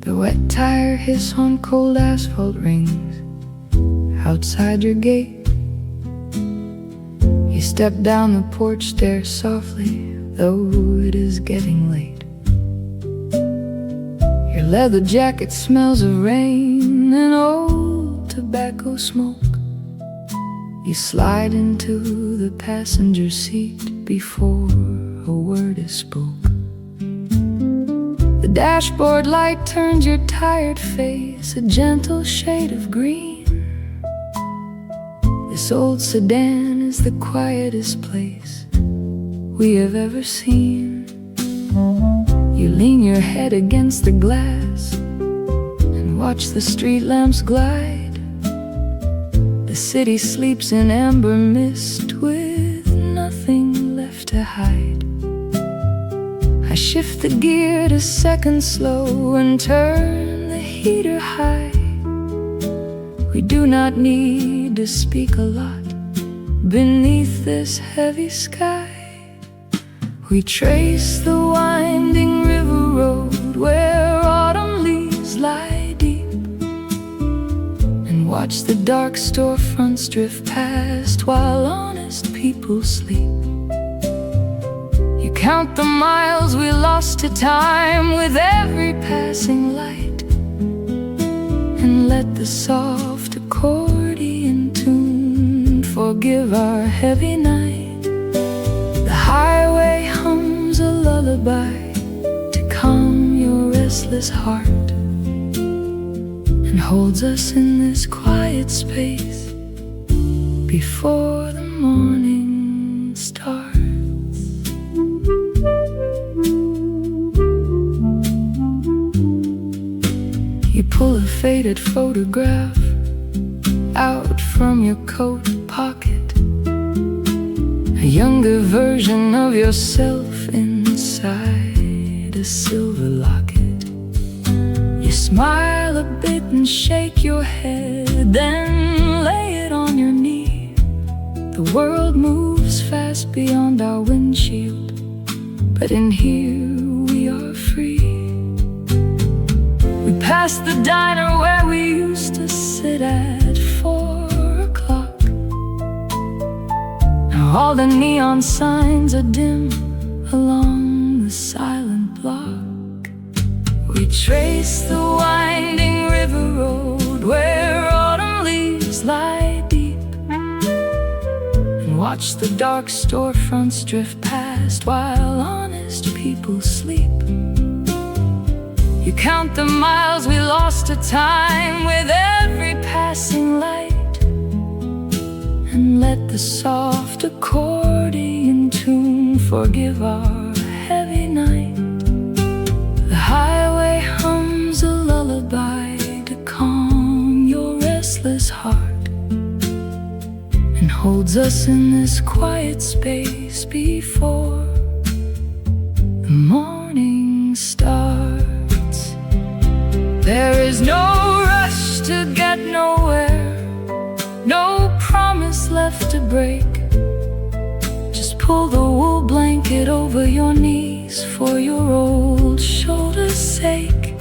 The wet tire hiss on cold asphalt rings outside your gate. You step down the porch stairs softly, though it is getting late. Your leather jacket smells of rain and old tobacco smoke. You slide into the passenger seat before a word is spoke. The dashboard light turns your tired face a gentle shade of green. This old sedan is the quietest place we have ever seen. You lean your head against the glass and watch the street lamps glide. The city sleeps in amber mist with nothing left to hide. I shift the gear to second slow and turn the heater high. We do not need to speak a lot beneath this heavy sky. We trace the winding river road where autumn leaves lie deep, and watch the dark storefronts drift past while honest people sleep. You count the miles we lost to time with every passing light, and let the soft accordion tune forgive our heavy night. The highway hums a lullaby to calm your restless heart, and holds us in this quiet space before the morning starts. You pull a faded photograph out from your coat pocket, a younger version of yourself inside a silver locket. You smile a bit and shake your head, then lay it on your knee. The world moves fast beyond our windshield, but in here we are free. We pass the diner where we used to sit at 4 o'clock. Now all the neon signs are dim along the silent block. We trace the winding river road where autumn leaves lie deep, and watch the dark storefronts drift past while honest people sleep. You count the miles we lost to time with every passing light, and let the soft accordion tune forgive our heavy night. The highway hums a lullaby to calm your restless heart, and holds us in this quiet space before the morning starts. There is no rush to get nowhere, no promise left to break. Just pull the wool blanket over your knees for your old shoulder's sake.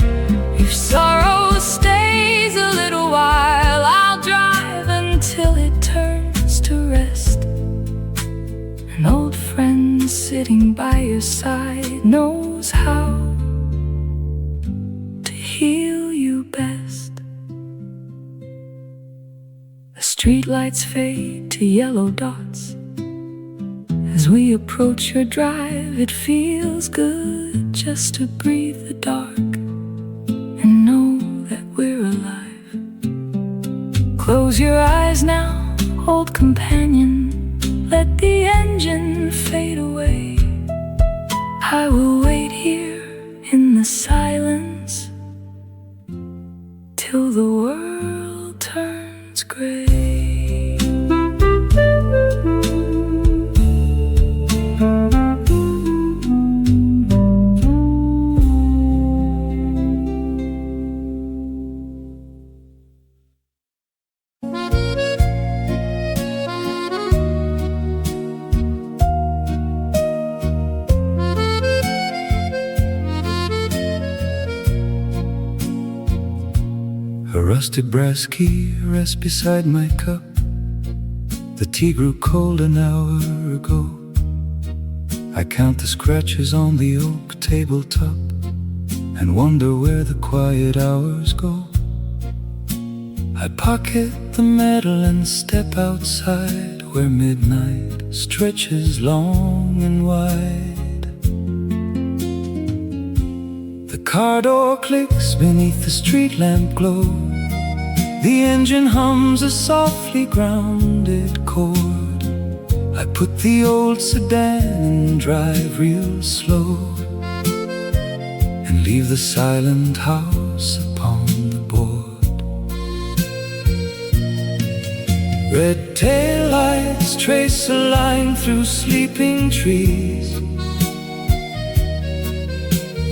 If sorrow stays a little while, I'll drive until it turns to rest. An old friend sitting by your side knows how to heal you best. The streetlights fade to yellow dots as we approach your drive. It feels good just to breathe the dark and know that we're alive. Close your eyes now, old companion, let the engine fade away. I will wait here in the silence till the world turns gray. A rusted brass key rests beside my cup. The tea grew cold an hour ago. I count the scratches on the oak tabletop and wonder where the quiet hours go. I pocket the metal and step outside where midnight stretches long and wide. The car door clicks beneath the street lamp glow. The engine hums a softly grounded chord. I put the old sedan and drive real slow and leave the silent house upon the board. Red taillights trace a line through sleeping trees,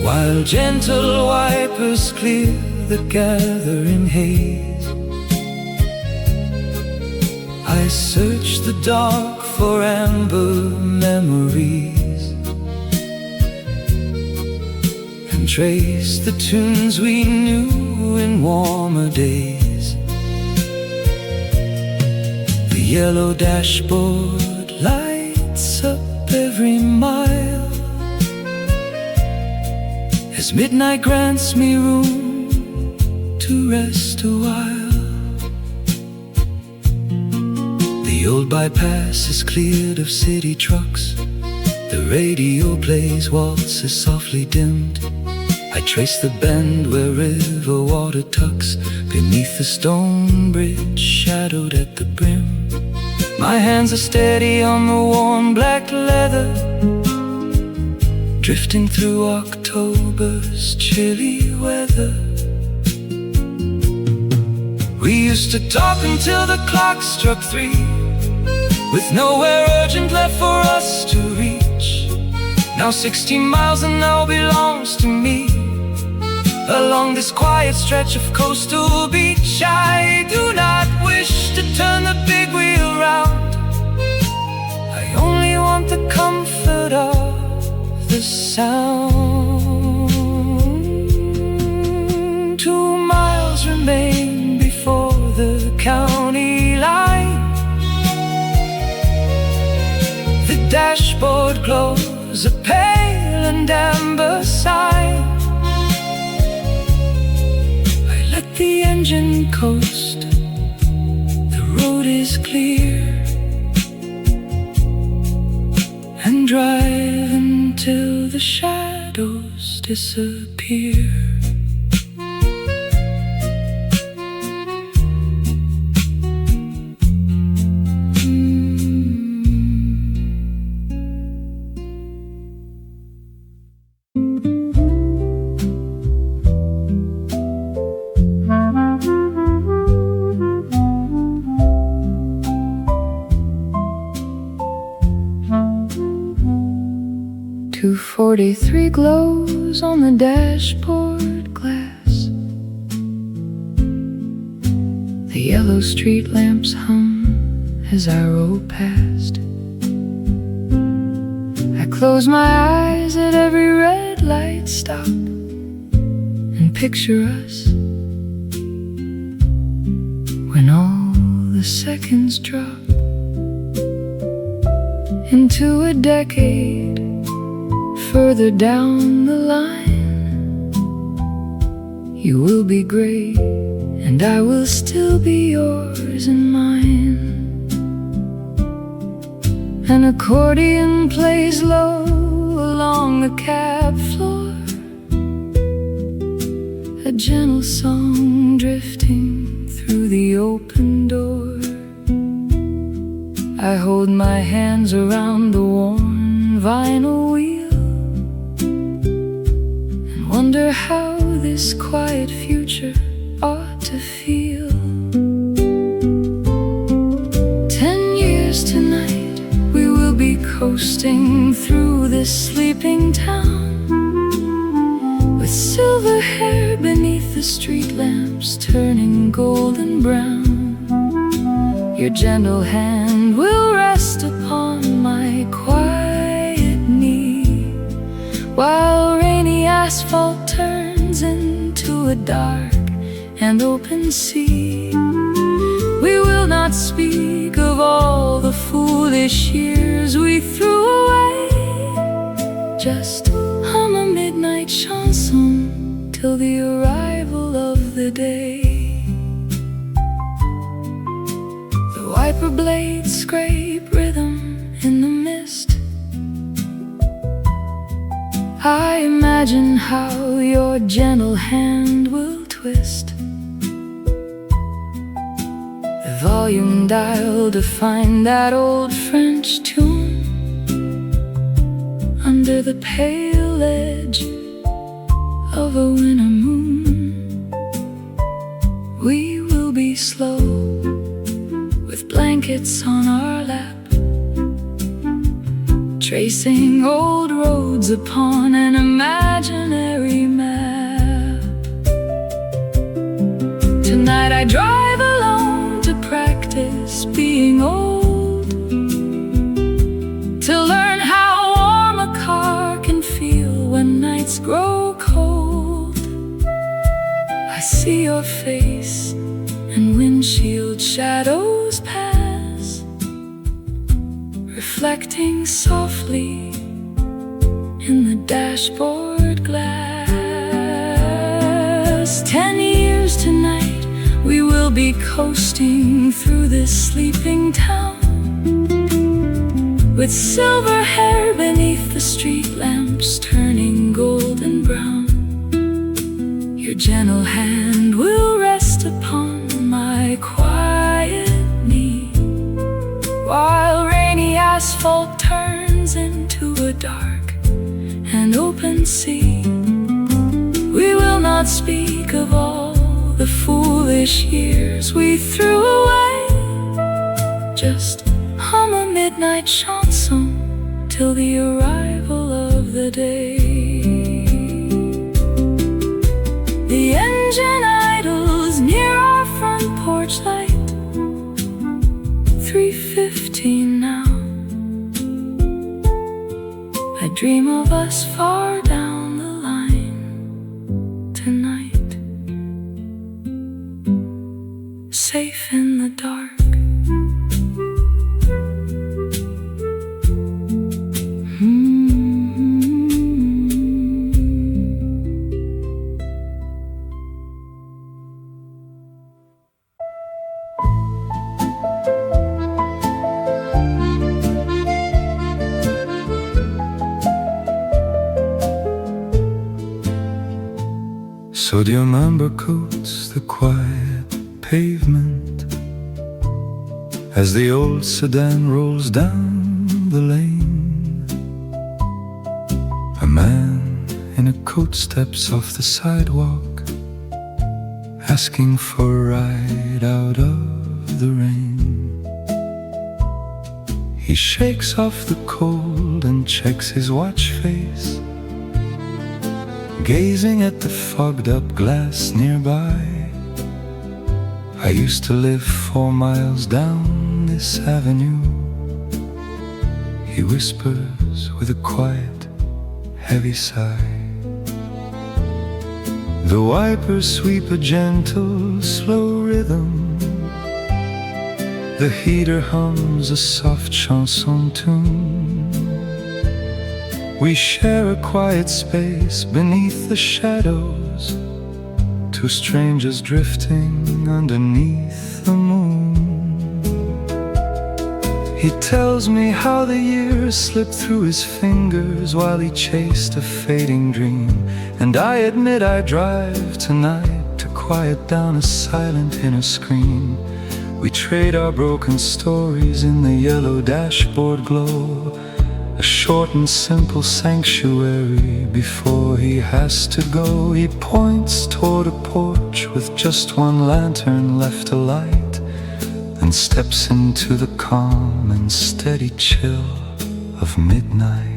while gentle wipers clear the gathering haze. I search the dark for amber memories and trace the tunes we knew in warmer days. The yellow dashboard lights up every mile as midnight grants me room to rest a while. The old bypass is cleared of city trucks. The radio plays waltzes softly dimmed. I trace the bend where river water tucks beneath the stone bridge shadowed at the brim. My hands are steady on the warm black leather, drifting through October's chilly weather. We used to talk until the clock struck 3, with nowhere urgent left for us to reach. Now 16 miles and now belongs to me, along this quiet stretch of coastal beach. I do not wish to turn the big wheel round. I only want the comfort of the sound. 2 miles remain before the county line. The dashboard glows a pale and amber sign. I let the engine coast, the road is clear, and drive until the shadows disappear. 243 glows on the dashboard glass. The yellow street lamps hum as I roll past. I close my eyes at every red light stop and picture us when all the seconds drop into a decade further down the line. You will be great and I will still be yours and mine. An accordion plays low along the cab floor, a gentle song drifting through the open door. I hold my hands around the worn vinyl wheel, wonder how this quiet future ought to feel. 10 years tonight, we will be coasting through this sleeping town, with silver hair beneath the street lamps turning golden brown. Your gentle hand will rest upon my quiet knee, while rainy asphalt turns into a dark and open sea. We will not speak of all the foolish years we threw away. Just hum a midnight chanson till the arrival of the day. The wiper blades scrape rhythm in the mist. I imagine how your gentle hand will twist the volume dial to find that old French tune under the pale edge of a winter moon. We will be slow with blankets on our lap, tracing old roads upon an imaginary map. Tonight I drive alone to practice being old, to learn how warm a car can feel when nights grow cold. I see your face and windshield shadows pass, reflecting softly in the dashboard glass. 10 years tonight, we will be coasting through this sleeping town, with silver hair beneath the street lamps turning golden brown. Your gentle hand will rest upon my quiet knee, while rainy asphalt turns into a dark and open sea. We will not speak of all the foolish years we threw away. Just hum a midnight chanson till the arrival of the day. The engine idles near our front porch light, 3:15 now. I dream of us far down the line tonight, safe in the dark. Sodium amber coats the quiet pavement as the old sedan rolls down the lane. A man in a coat steps off the sidewalk, asking for a ride out of the rain. He shakes off the cold and checks his watch face, gazing at the fogged up glass nearby. I used to live 4 miles down this avenue, he whispers with a quiet, heavy sigh. The wipers sweep a gentle, slow rhythm, the heater hums a soft chanson tune. We share a quiet space beneath the shadows, two strangers drifting underneath the moon. He tells me how the years slipped through his fingers while he chased a fading dream. And I admit I drive tonight to quiet down a silent inner scream. We trade our broken stories in the yellow dashboard glow, a short and simple sanctuary before he has to go. He points toward a porch with just one lantern left alight, then steps into the calm and steady chill of midnight.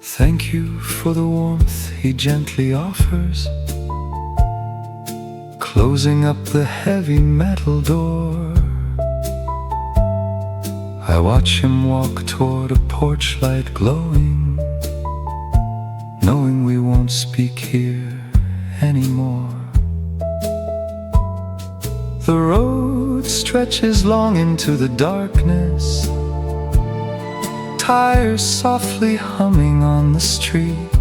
Thank you for the warmth he gently offers, closing up the heavy metal door. I watch him walk toward a porch light glowing, knowing we won't speak here anymore. The road stretches long into the darkness, tires softly humming on the street,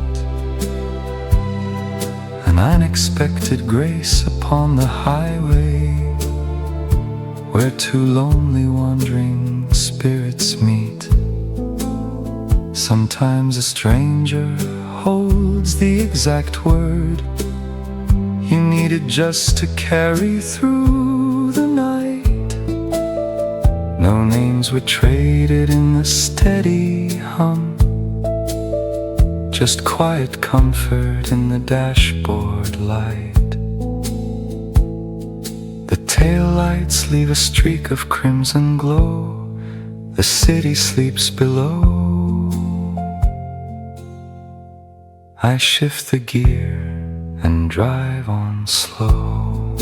an unexpected grace upon the highway where two lonely wandering spirits meet. Sometimes a stranger holds the exact word you needed just to carry through the night. No names were traded in the steady hum, just quiet comfort in the dashboard light. The taillights leave a streak of crimson glow, the city sleeps below. I shift the gear and drive on slow.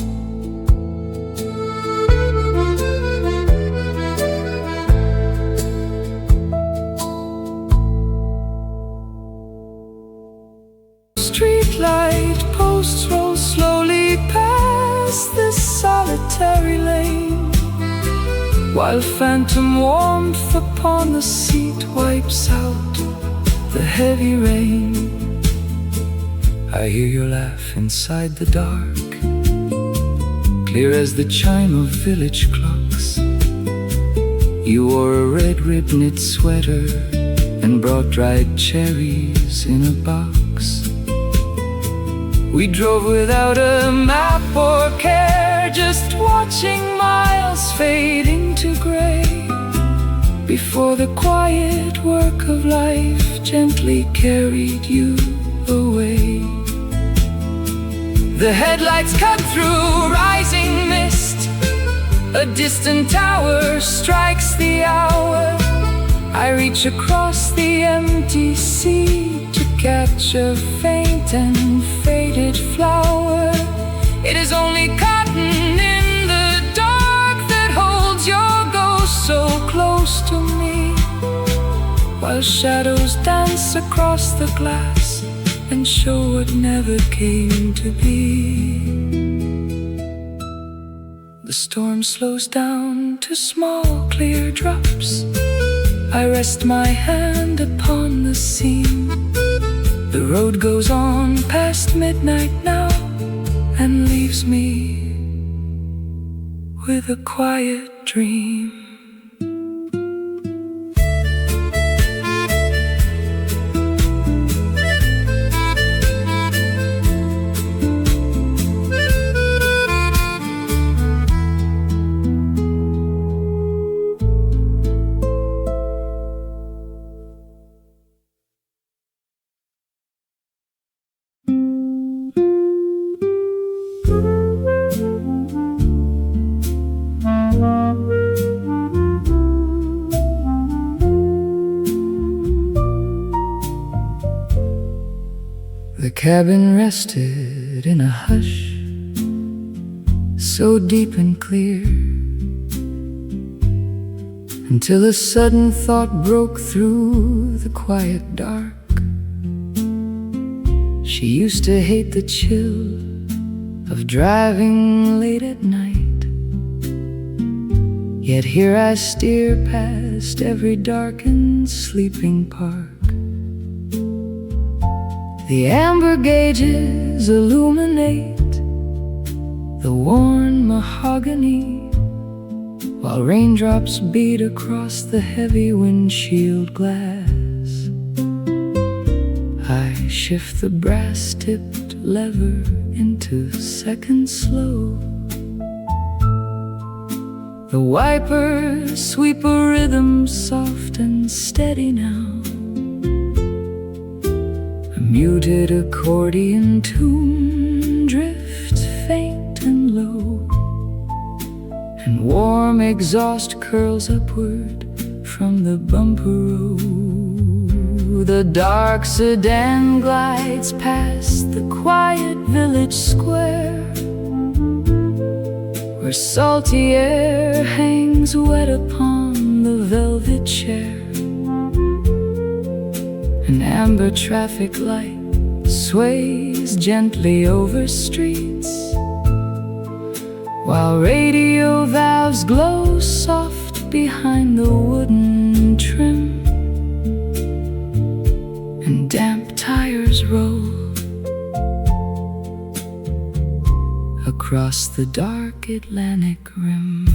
Streetlight posts roll slowly past this solitary lane, while phantom warmth upon the seat wipes out the heavy rain. I hear your laugh inside the dark, clear as the chime of village clocks. You wore a red knit sweater and brought dried cherries in a box. We drove without a map or care, just watching miles fading to gray, before the quiet work of life gently carried you away. The headlights cut through rising mist, a distant tower strikes the hour. I reach across the empty sea to catch a faint and faded flower. It is only cotton in the dark that holds your ghost so close to me, while shadows dance across the glass and show what never came to be. The storm slows down to small clear drops. I rest my hand upon the seam. The road goes on past midnight now and leaves me with a quiet dream. The cabin rested in a hush, so deep and clear, until a sudden thought broke through the quiet dark. She used to hate the chill of driving late at night, yet here I steer past every darkened sleeping park. The amber gauges illuminate the worn mahogany, while raindrops beat across the heavy windshield glass. I shift the brass-tipped lever into second slow. The wipers sweep a rhythm soft and steady now, muted accordion tune drifts faint and low, and warm exhaust curls upward from the bumper row. The dark sedan glides past the quiet village square, where salty air hangs wet upon the velvet chair. An amber traffic light sways gently over streets, while radio valves glow soft behind the wooden trim, and damp tires roll across the dark Atlantic rim.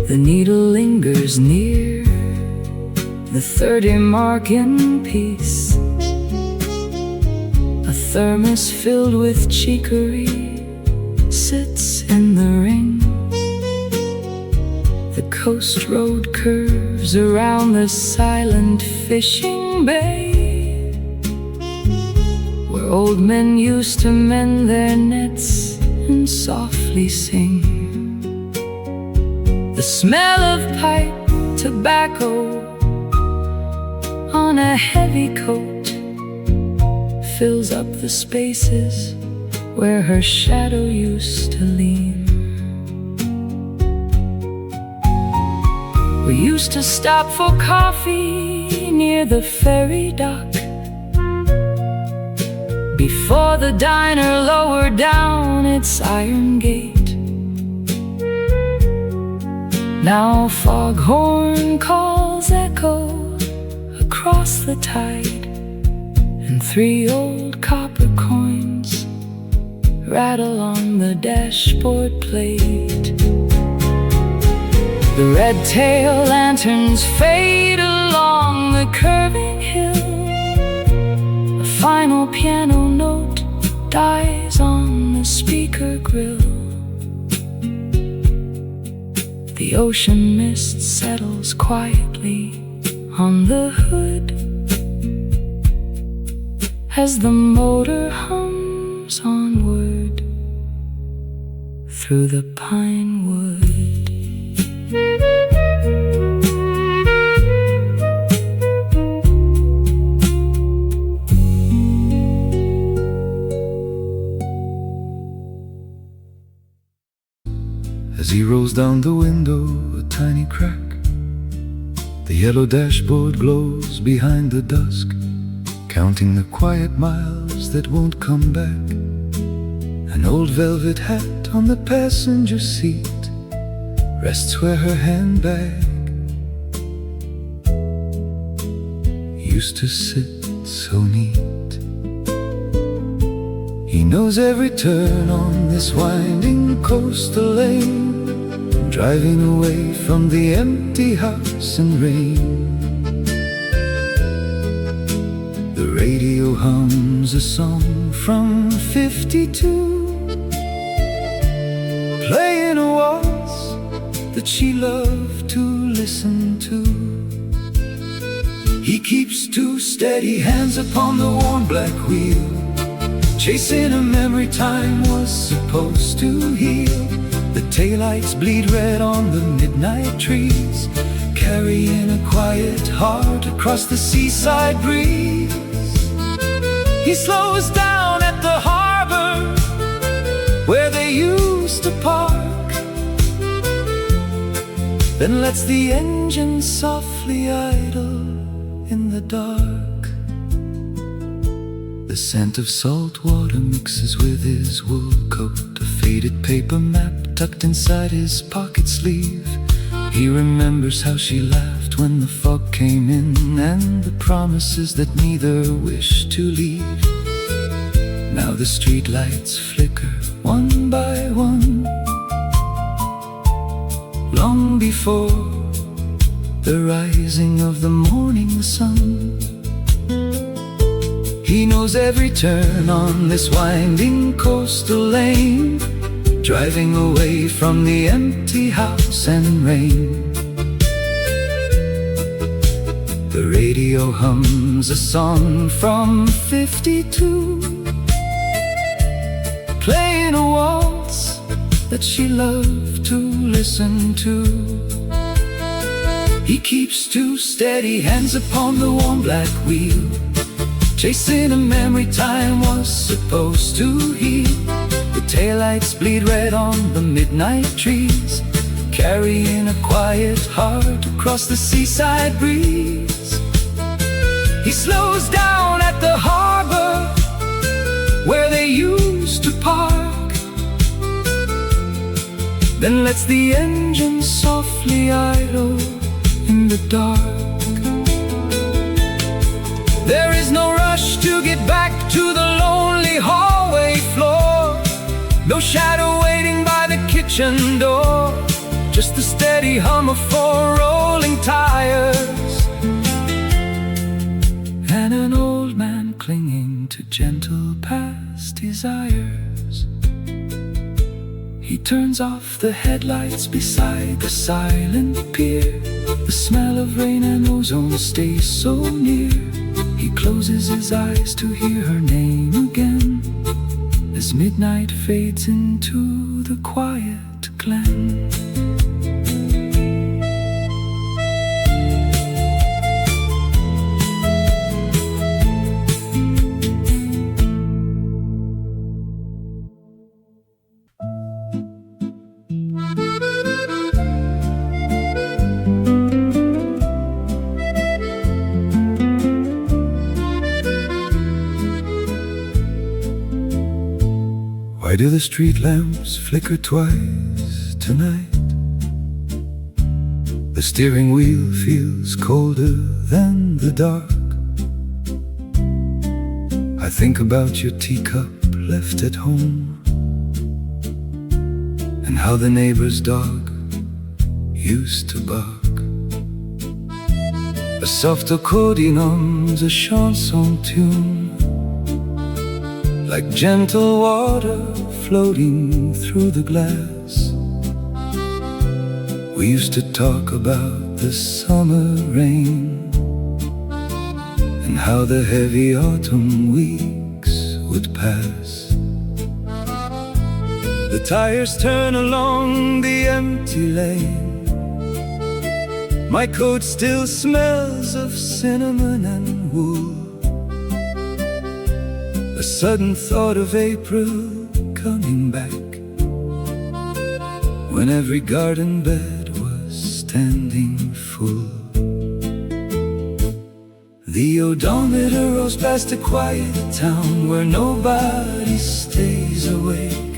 The needle lingers near the 30 mark in peace. A thermos filled with chicory sits in the ring. The coast road curves around the silent fishing bay, where old men used to mend their nets and softly sing. The smell of pipe tobacco on a heavy coat fills up the spaces where her shadow used to lean. We used to stop for coffee near the ferry dock, before the diner lowered down its iron gate. Now foghorn calls echo across the tide, and 3 old copper coins rattle on the dashboard plate. The red tail lanterns fade along the curving hill. A final piano note dies on the speaker grill. The ocean mist settles quietly on the hood as the motor hums onward through the pine wood. As he rolls down the window, a tiny crack, the yellow dashboard glows behind the dusk, counting the quiet miles that won't come back. An old velvet hat on the passenger seat rests where her handbag used to sit so neat. He knows every turn on this winding coastal lane, driving away from the empty house and rain. The radio hums a song from 52, playing a waltz that she loved to listen to. He keeps 2 steady hands upon the warm black wheel, chasing a memory time was supposed to heal. The taillights bleed red on the midnight trees, carrying a quiet heart across the seaside breeze. He slows down at the harbor where they used to park, then lets the engine softly idle in the dark. The scent of salt water mixes with his wool coat, a faded paper map tucked inside his pocket sleeve. He remembers how she laughed when the fog came in, and the promises that neither wished to leave. Now the street lights flicker one by one, long before the rising of the morning sun. He knows every turn on this winding coastal lane, driving away from the empty house and rain. The radio hums a song from 52, playing a waltz that she loved to listen to. He keeps 2 steady hands upon the warm black wheel, chasing a memory time was supposed to heal. The taillights bleed red on the midnight trees, carrying a quiet heart across the seaside breeze. He slows down at the harbor where they used to park, then lets the engine softly idle in the dark. There is no rush to get back to the lonely hallway floor, no shadow waiting by the kitchen door, just the steady hum of four rolling tires, and an old man clinging to gentle past desires. He turns off the headlights beside the silent pier. The smell of rain and ozone stays so near. He closes his eyes to hear her name again as midnight fades into the quiet glen. Why do the street lamps flicker twice tonight? The steering wheel feels colder than the dark. I think about your teacup left at home, and how the neighbor's dog used to bark. A soft accordion hums a chanson tune, like gentle water floating through the glass. We used to talk about the summer rain, and how the heavy autumn weeks would pass. The tires turn along the empty lane. My coat still smells of cinnamon and wool. A sudden thought of April coming back, when every garden bed was standing full. The odometer rolls past a quiet town where nobody stays awake.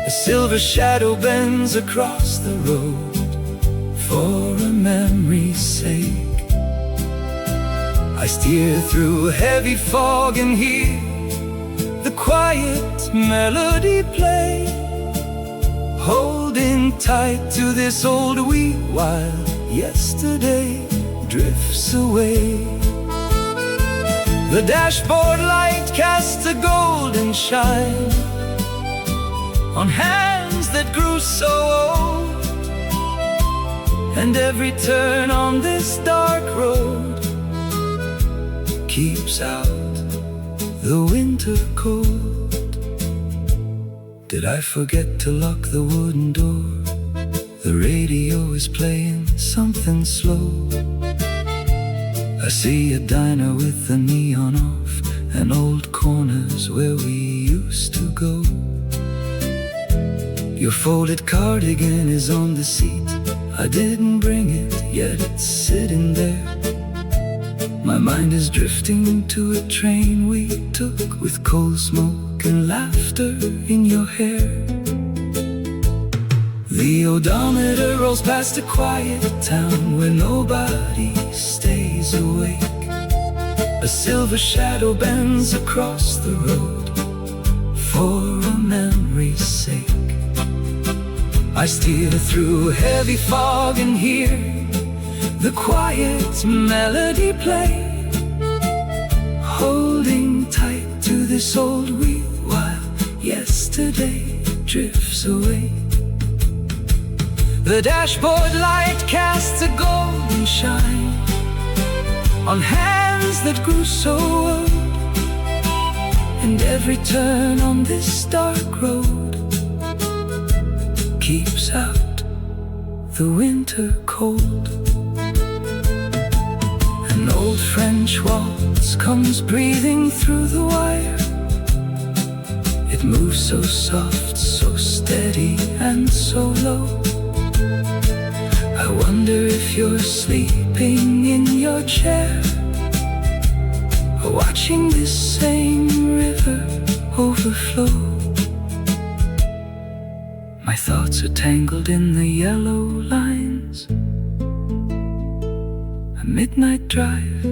A silver shadow bends across the road for a memory's sake. I steer through heavy fog and hear the quiet melody play, holding tight to this old wheel while yesterday drifts away. The dashboard light casts a golden shine on hands that grew so old, and every turn on this dark road keeps out the winter cold. Did I forget to lock the wooden door? The radio is playing something slow. I see a diner with the neon off, and old corners where we used to go. Your folded cardigan is on the seat. I didn't bring it, yet it's sitting there. My mind is drifting to a train we took, with coal smoke and laughter in your hair. The odometer rolls past a quiet town where nobody stays awake. A silver shadow bends across the road for a memory's sake. I steer through heavy fog and hear the quiet melody play, holding tight to this old wheel while yesterday drifts away. The dashboard light casts a golden shine on hands that grew so old, and every turn on this dark road keeps out the winter cold. An old French waltz comes breathing through the wire. It It moves so soft, so steady and so low. I wonder if you're sleeping in your chair, or watching this same river overflow. My thoughts are tangled in the yellow lines, a midnight drive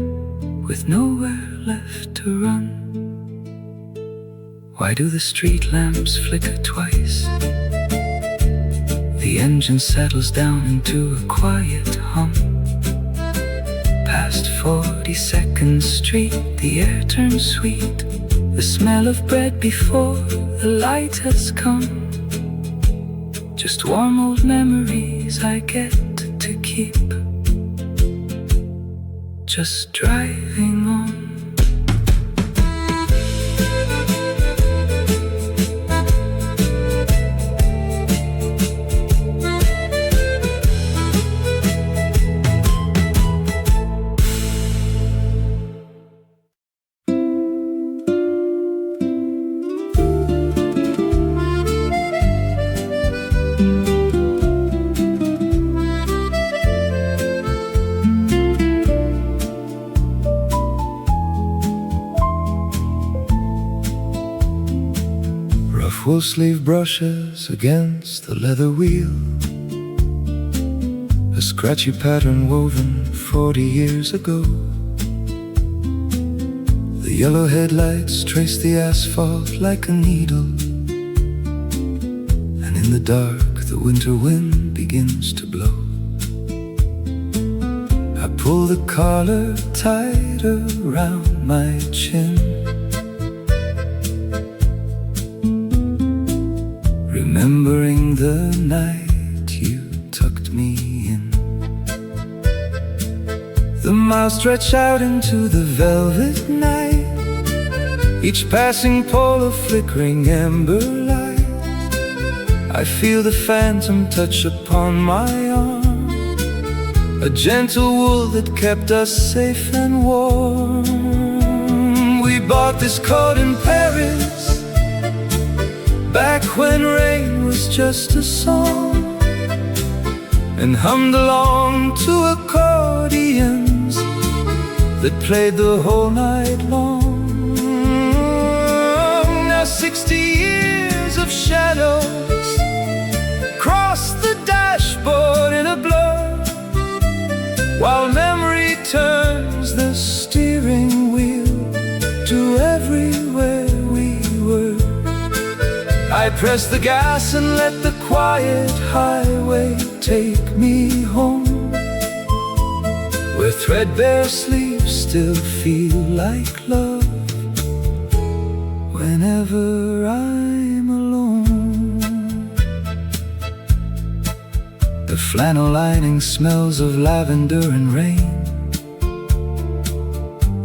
with nowhere left to run. Why do the street lamps flicker twice? The engine settles down into a quiet hum. Past 42nd Street, the air turns sweet, the smell of bread before the light has come. Just warm old memories I get to keep. Just driving on. Full sleeve brushes against the leather wheel, a scratchy pattern woven 40 years ago. The yellow headlights trace the asphalt like a needle, and in the dark the winter wind begins to blow. I pull the collar tighter around my chin, remembering the night you tucked me in. The miles stretch out into the velvet night, each passing pole a flickering ember light. I feel the phantom touch upon my arm, a gentle wool that kept us safe and warm. We bought this coat in Paris, back when rain was just a song, and hummed along to accordions that played the whole night long. Now 60 years of shadows cross the dashboard in a blur, while memory turns the steering wheel to everywhere we were. I press the gas and let the quiet highway take me home, where threadbare sleeves still feel like love whenever I'm alone. The flannel lining smells of lavender and rain,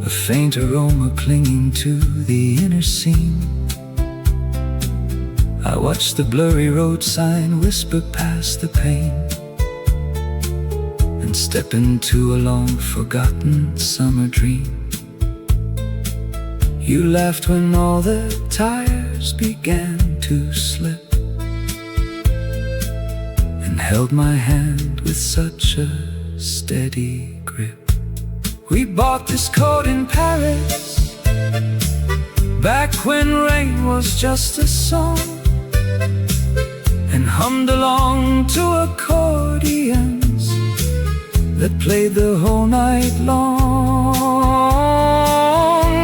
a faint aroma clinging to the inner seam. I watch the blurry road sign whisper past the pane, and step into a long-forgotten summer dream. You laughed when all the tires began to slip, and held my hand with such a steady grip. We bought this coat in Paris, back when rain was just a song, and hummed along to accordions that played the whole night long.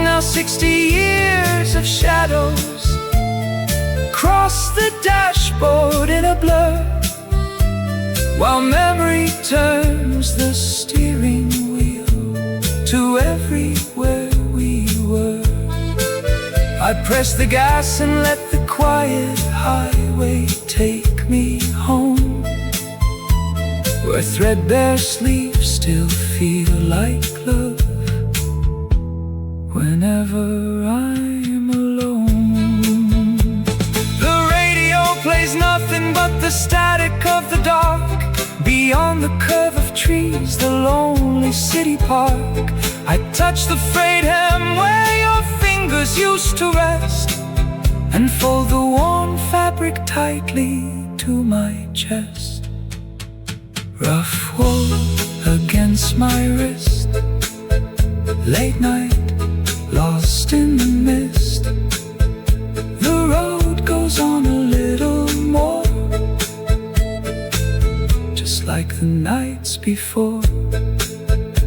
Now 60 years of shadows cross the dashboard in a blur, while memory turns the steering wheel to everywhere we were. I press the gas and let the quiet highway take me home, where threadbare sleeves still feel like love whenever I'm alone. The radio plays nothing but the static of the dark, beyond the curve of trees, the lonely city park. I touch the frayed hem where your fingers used to rest, and fold the worn fabric tightly to my chest. Rough wool against my wrist, late night, lost in the mist. The road goes on a little more, just like the nights before.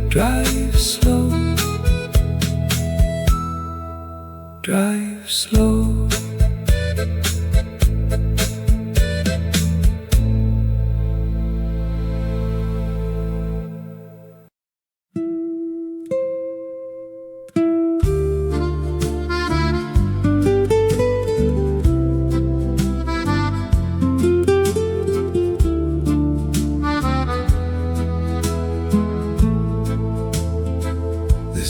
Drive slow, drive slow.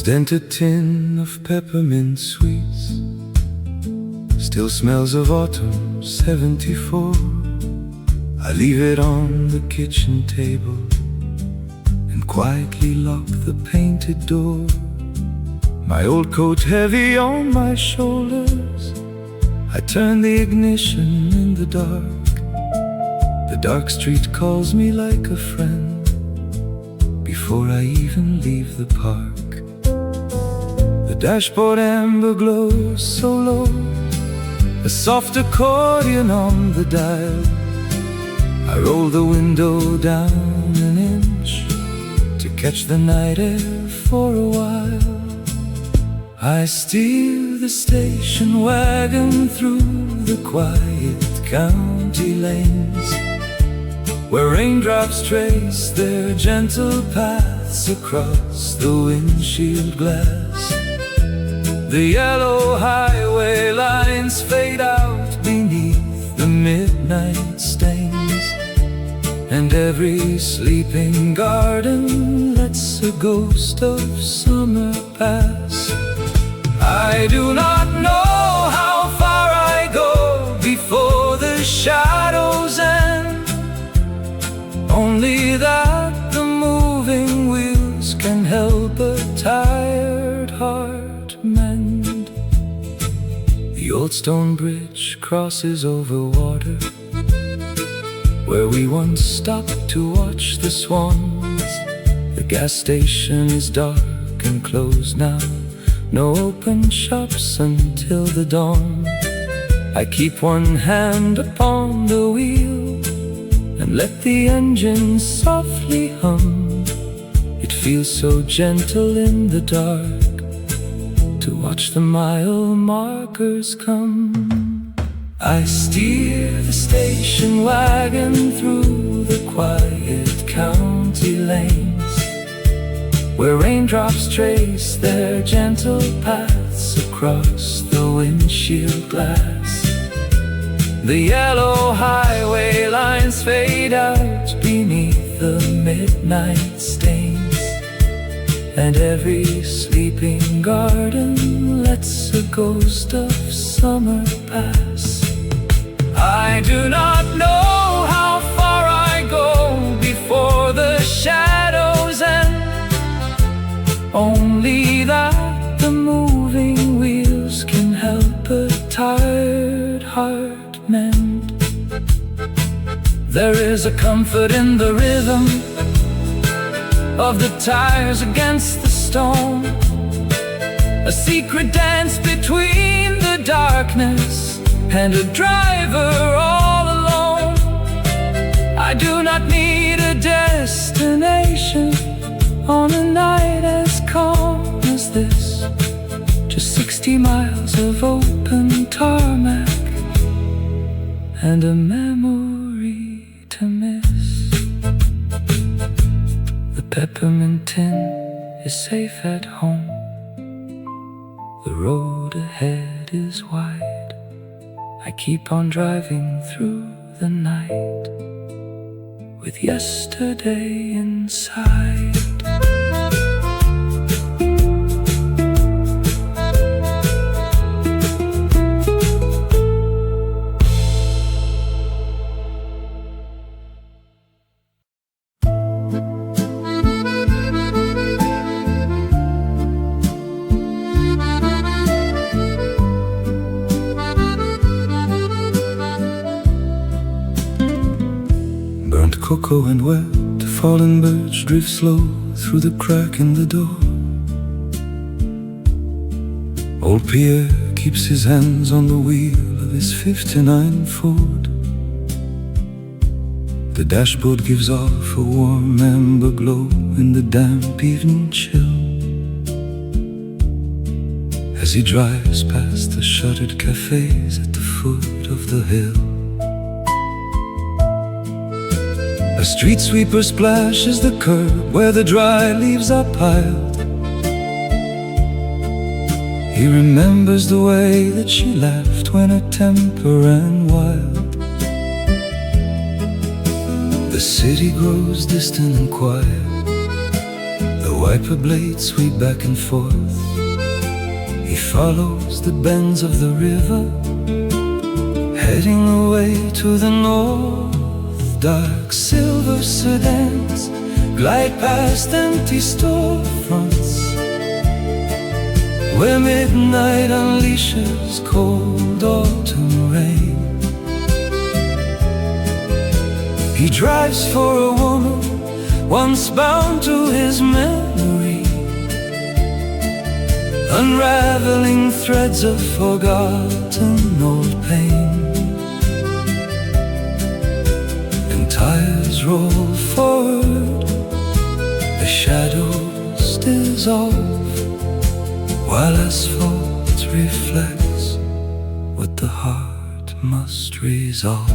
Dented tin of peppermint sweets still smells of autumn '74. I leave it on the kitchen table and quietly lock the painted door. My old coat heavy on my shoulders, I turn the ignition in the dark. The dark street calls me like a friend before I even leave the park. The dashboard amber glows so low, a soft accordion on the dial. I roll the window down an inch to catch the night air for a while. I steer the station wagon through the quiet county lanes, where raindrops trace their gentle paths across the windshield glass. The yellow highway lines fade out beneath the midnight stains, and every sleeping garden lets a ghost of summer pass. I do not know how far I go before the shadows end, only that the moving wheels can help a tired heart mend. The old stone bridge crosses over water, where we once stopped to watch the swans. The gas station is dark and closed now, no open shops until the dawn. I keep one hand upon the wheel and let the engine softly hum. It feels so gentle in the dark to watch the mile markers come. I steer the station wagon through the quiet county lanes, where raindrops trace their gentle paths across the windshield glass. The yellow highway lines fade out beneath the midnight stains, and every sleeping garden lets a ghost of summer pass. I do not know how far I go before the shadows end, only that the moving wheels can help a tired heart mend. There is a comfort in the rhythm of the tires against the stone, a secret dance between the darkness and a driver all alone. I do not need a destination on a night as calm as this, just 60 miles of open tarmac and a memory to miss. The peppermint tin is safe at home, the road ahead is wide. I keep on driving through the night with yesterday inside. cocoa and wet. The fallen birds drift slow through the crack in the door. Old Pierre keeps his hands on the wheel of his 59 Ford. The dashboard gives off a warm amber glow in the damp evening chill, as he drives past the shuttered cafes at the foot of the hill. A street sweeper splashes the curb where the dry leaves are piled. He remembers the way that she laughed when her temper ran wild. The city grows distant and quiet. The wiper blades sweep back and forth. He follows the bends of the river, heading away to the north. Dark silver sedans glide past empty storefronts, where midnight unleashes cold autumn rain. He drives for a woman once bound to his memory, unraveling threads of forgotten old pain. And tires roll forward, the shadows dissolve, while asphalt reflects what the heart must resolve.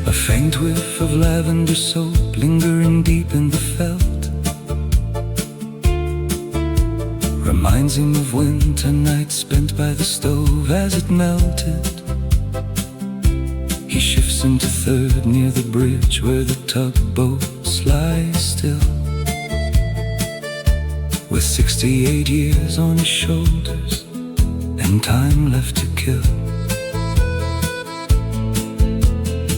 A faint whiff of lavender soap lingering deep in the felt reminds him of winter nights spent by the stove as it melted. He shifts into third near the bridge where the tugboats lie still, with 68 years on his shoulders and time left to kill.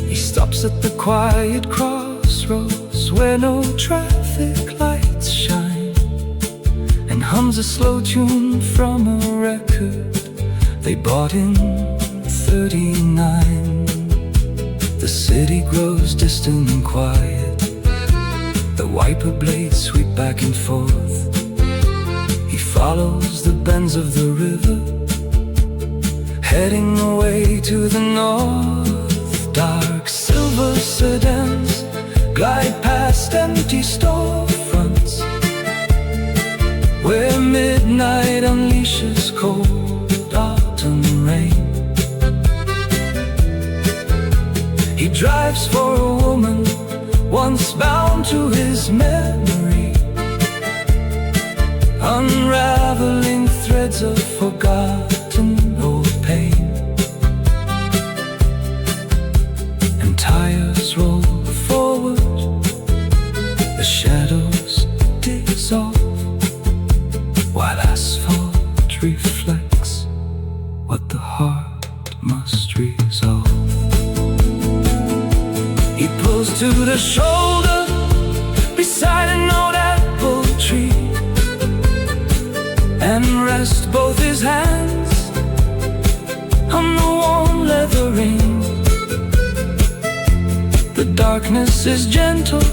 He stops at the quiet crossroads where no traffic lights shine, and hums a slow tune from a record they bought in '39. The city grows distant and quiet. The wiper blades sweep back and forth. He follows the bends of the river, heading away to the north. Dark silver sedans glide past empty storefronts, where midnight unleashes cold autumn rain. He drives for a woman once bound to his memory, unraveling threads of forgotten old pain. And tires roll forward, the shadows dissolve, while asphalt reflects what the heart must resolve. He pulls to the shoulder beside an old apple tree, and rests both his hands on the warm leather ring. The darkness is gentle,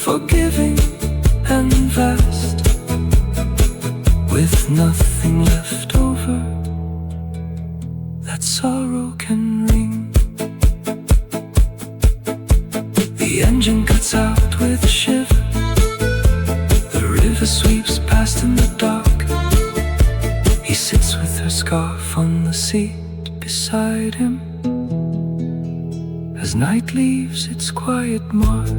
forgiving and vast, with nothing left over that sorrow can wring. The engine cuts out with a shiver. The river sweeps past in the dark. He sits with her scarf on the seat beside him, as night leaves its quiet mark.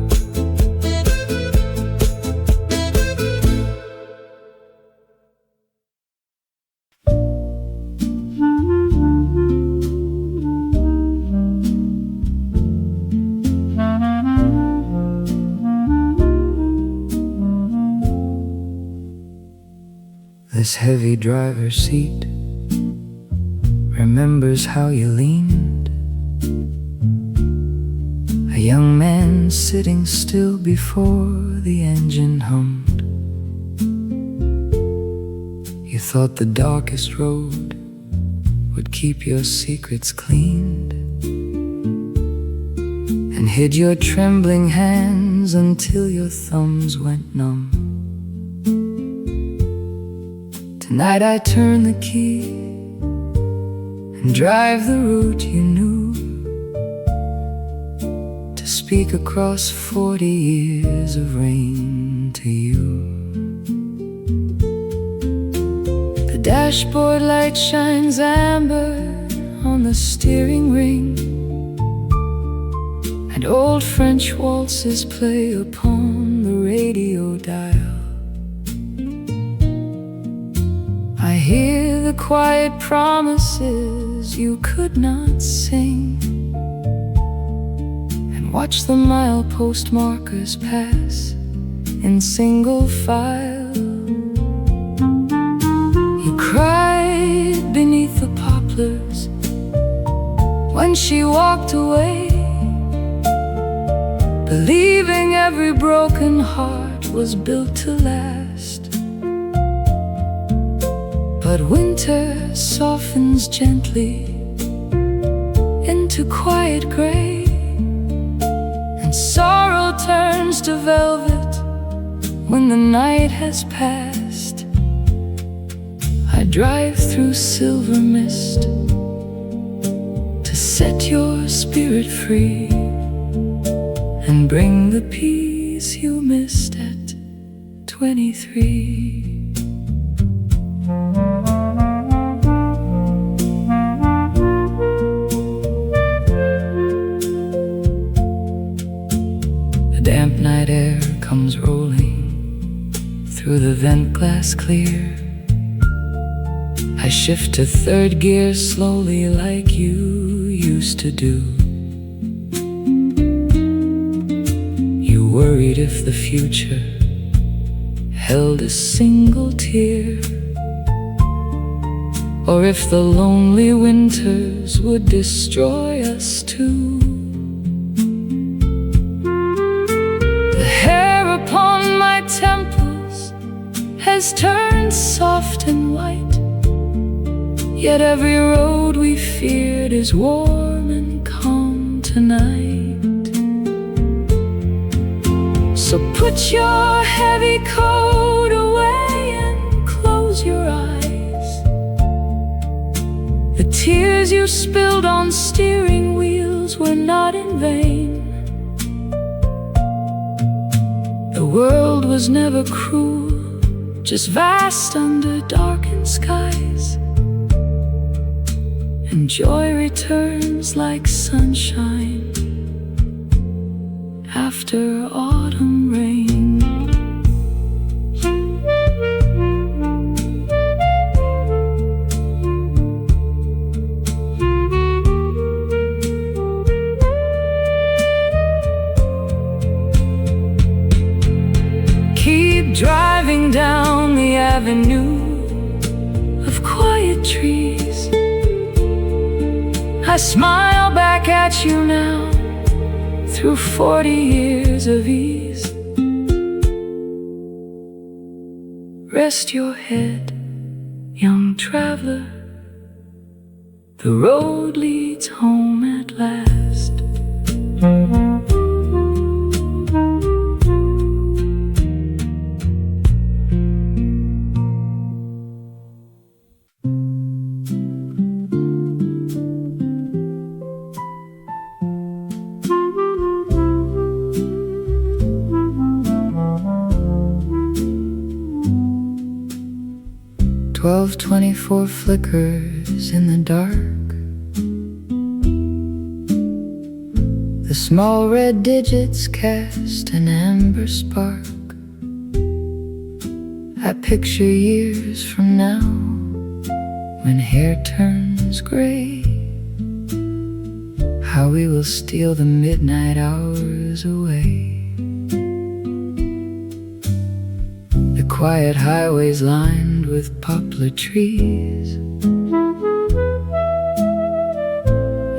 This heavy driver's seat remembers how you leaned, a young man sitting still before the engine hummed. You thought the darkest road would keep your secrets cleaned, and hid your trembling hands until your thumbs went numb. Tonight I turn the key and drive the route you knew, to speak across 40 years of rain to you. The dashboard light shines amber on the steering ring, and old French waltzes play upon the radio dial. I hear the quiet promises you could not sing, and watch the milepost markers pass in single file. You cried beneath the poplars when she walked away, believing every broken heart was built to last. But winter softens gently into quiet gray, and sorrow turns to velvet when the night has passed. I drive through silver mist to set your spirit free, and bring the peace you missed at 23. The damp night air comes rolling through the vent glass clear. I shift to third gear slowly like you used to do. You worried if the future held a single tear, or if the lonely winters would destroy us too. The hair upon my temples has turned soft and white, yet every road we feared is warm and calm tonight. So put your heavy coat away and close your eyes. The tears you spilled on steering wheels were not in vain. The world was never cruel, just vast under darkened skies. And joy returns like sunshine after autumn rain. Keep driving down the avenue of quiet trees. I smile back at you now through 40 years of ease. Rest your head, young traveler, the road leads home at last. "12:24 flickers in the dark. The small red digits cast an amber spark. I picture years from now, when hair turns gray, how we will steal the midnight hours away. The quiet highways lined with poplar trees,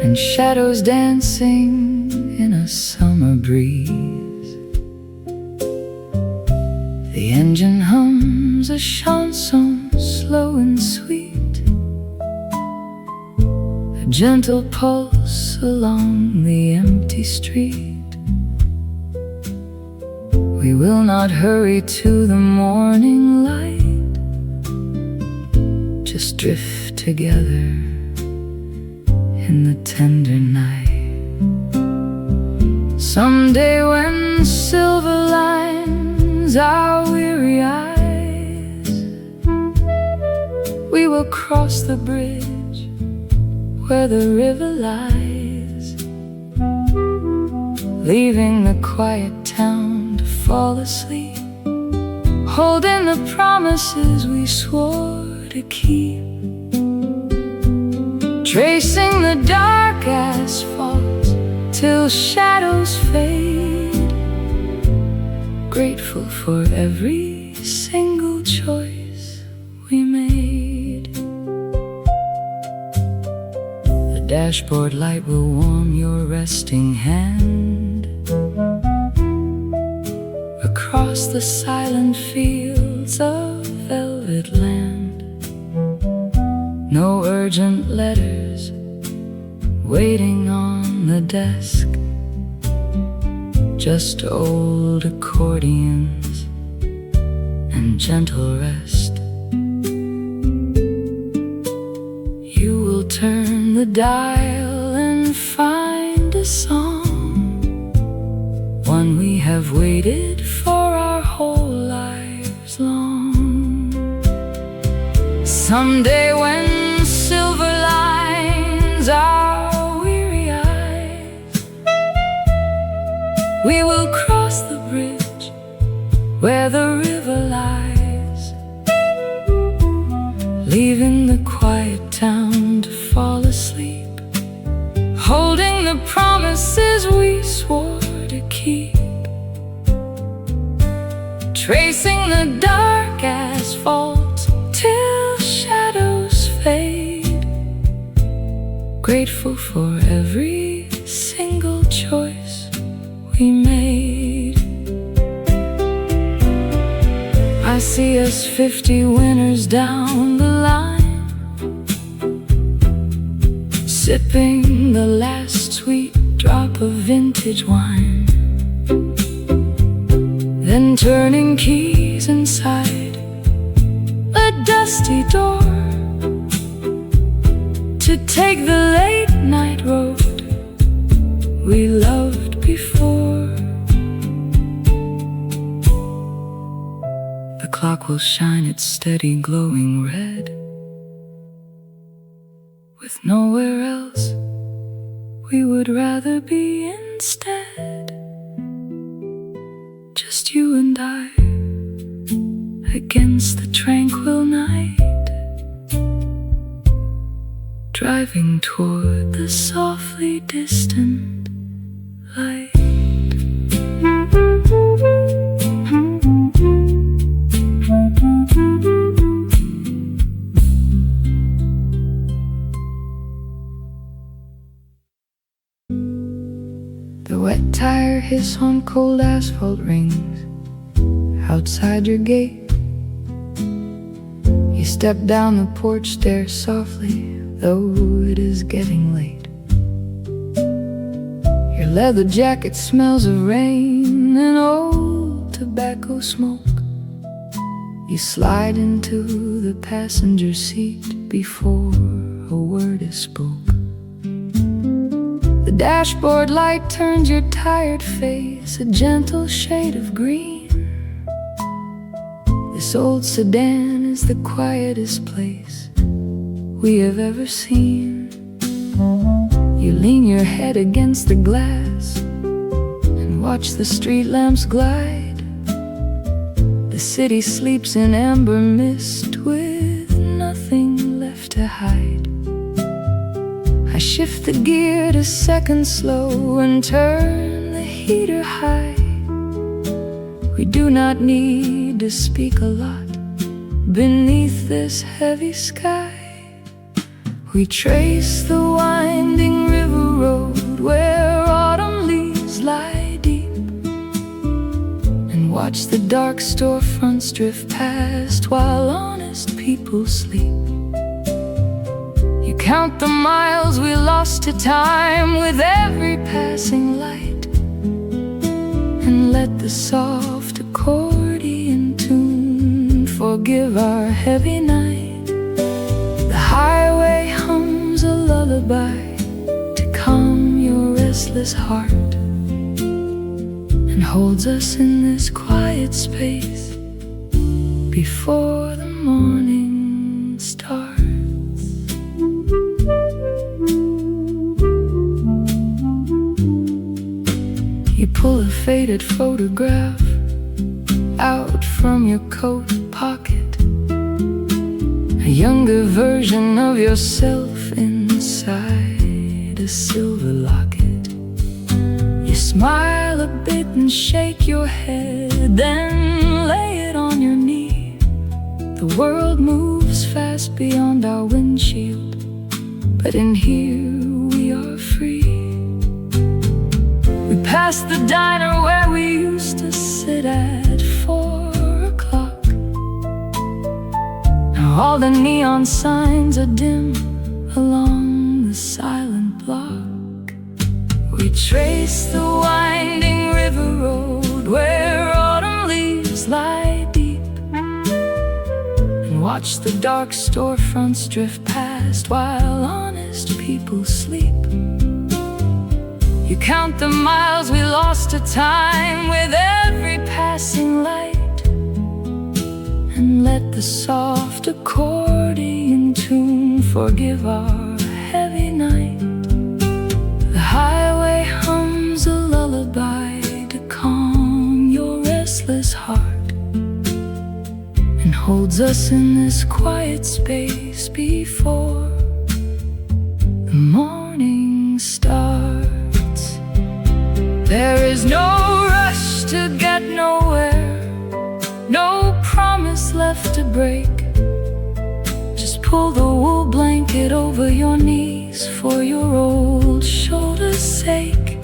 and shadows dancing in a summer breeze. The engine hums a chanson slow and sweet. A gentle pulse along the empty street. We will not hurry to the morning light, just drift together in the tender night. Someday when silver lines our weary eyes, we will cross the bridge where the river lies, leaving the quiet town to fall asleep, holding the promises we swore to keep, tracing the dark asphalt till shadows fade, grateful for every single choice we made. The dashboard light will warm your resting hand across the silent fields of velvet land. No urgent letters waiting on the desk, just old accordions and gentle rest. You will turn the dial and find a song, one we have waited for our whole lives long. Someday when silver lines our weary eyes, we will cross the bridge where the river lies, leaving the quiet town to fall asleep, holding the promises we swore to keep, tracing the dark asphalt till shadows fade, grateful for every single choice we made. I see us 50 winners down the line, sipping the last sweet drop of vintage wine, then turning keys inside a dusty door to take the late night road we loved before. The clock will shine its steady glowing red, with nowhere else we would rather be instead. Just you and I against the tranquil night, driving toward the softly distant light. The wet tire hiss on cold asphalt rings outside your gate. You step down the porch stairs softly, though it is getting late. Your leather jacket smells of rain and old tobacco smoke. You slide into the passenger seat before a word is spoke. The dashboard light turns your tired face a gentle shade of green. This old sedan is the quietest place we have ever seen. You lean your head against the glass and watch the street lamps glide. The city sleeps in amber mist with nothing left to hide. I shift the gear to second slow and turn the heater high. We do not need to speak a lot beneath this heavy sky. We trace the winding river road where autumn leaves lie deep, and watch the dark storefronts drift past while honest people sleep. You Count the miles we lost to time with every passing light, and let the soft accordion tune forgive our heavy night. The highway hums a lullaby to calm your restless heart, and holds us in this quiet space before the morning starts. You pull a faded photograph out from your coat pocket, a younger version of yourself inside a silver locket. You smile a bit and shake your head, then lay it on your knee. The world moves fast beyond our windshield, but in here we are free. We passed the diner where we used to sit at 4 o'clock. Now all the neon signs are dim along the silent block. We trace the winding river road where autumn leaves lie deep, and watch the dark storefronts drift past while honest people sleep. You count the miles we lost to time with every passing light, and let the soft accordion tune forgive our heavy night. The highway hums a lullaby to calm your restless heart, and holds us in this quiet space before the morning starts. There is no rush to get nowhere, no promise left to break. Just pull the wool blanket over your knees for your old shoulder's sake.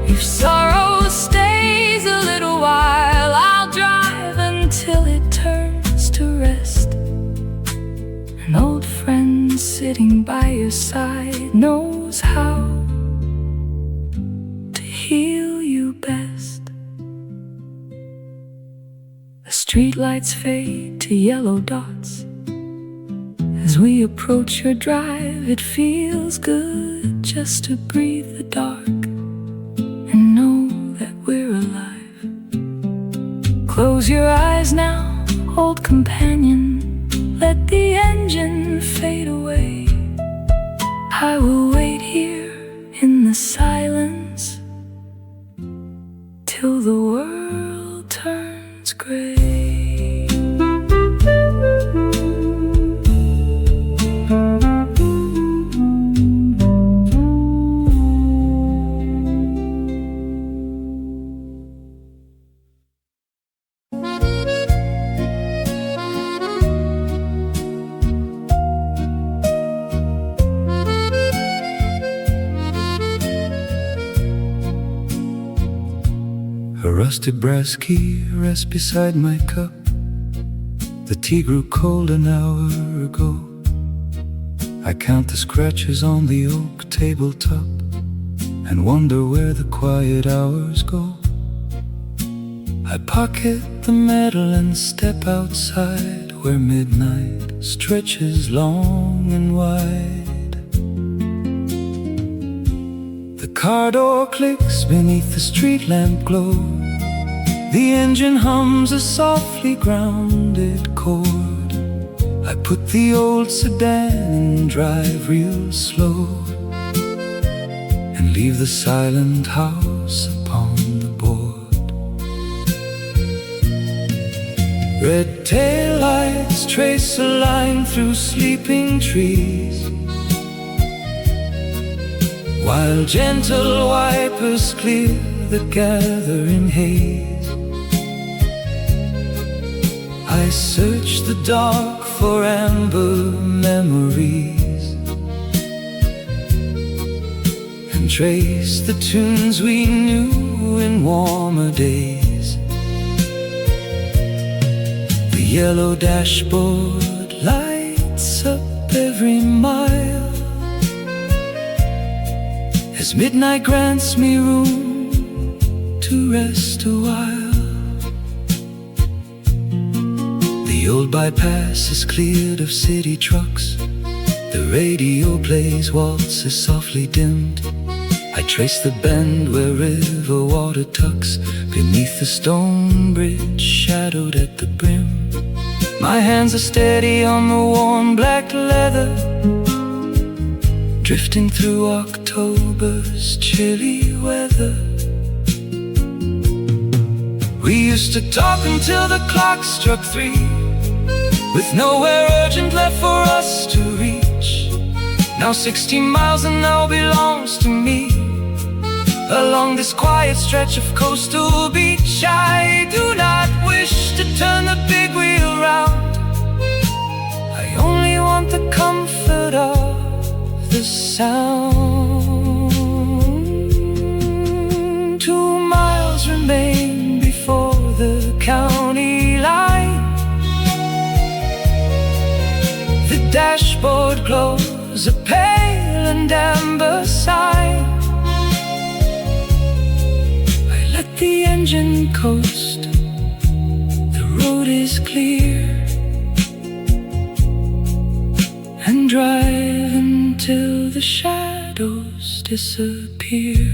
If sorrow stays a little while, I'll drive until it turns to rest. An old friend sitting by your side knows how to heal you best. The streetlights fade to yellow dots as we approach your drive. It feels good just to breathe the dark and know that we're alive. Close your eyes now, old companion, let the engine fade away. I will wait here in the silence till the world turns gray. A rusted brass key rests beside my cup. The tea grew cold an hour ago. I count the scratches on the oak tabletop and wonder where the quiet hours go. I pocket the metal and step outside where midnight stretches long and wide. The car door clicks beneath the street lamp glow. The engine hums a softly grounded chord. I put the old sedan and drive real slow, and leave the silent house upon the board. Red taillights trace a line through sleeping trees, while gentle wipers clear the gathering haze. I search the dark for amber memories and trace the tunes we knew in warmer days. The yellow dashboard lights up every mile, as midnight grants me room to rest a while. The old bypass is cleared of city trucks. The radio plays waltzes softly dimmed. I trace the bend where river water tucks beneath the stone bridge shadowed at the brim. My hands are steady on the warm black leather, drifting through October's chilly weather. We used to talk until the clock struck 3, with nowhere urgent left for us to reach. Now 16 miles and now belongs to me, along this quiet stretch of coastal beach. I do not wish to turn the big wheel round, I only want the comfort of the sound. 2 miles remain before the county line. The dashboard glows a pale and amber sign. I let the engine coast, the road is clear, and drive until the shadows disappear.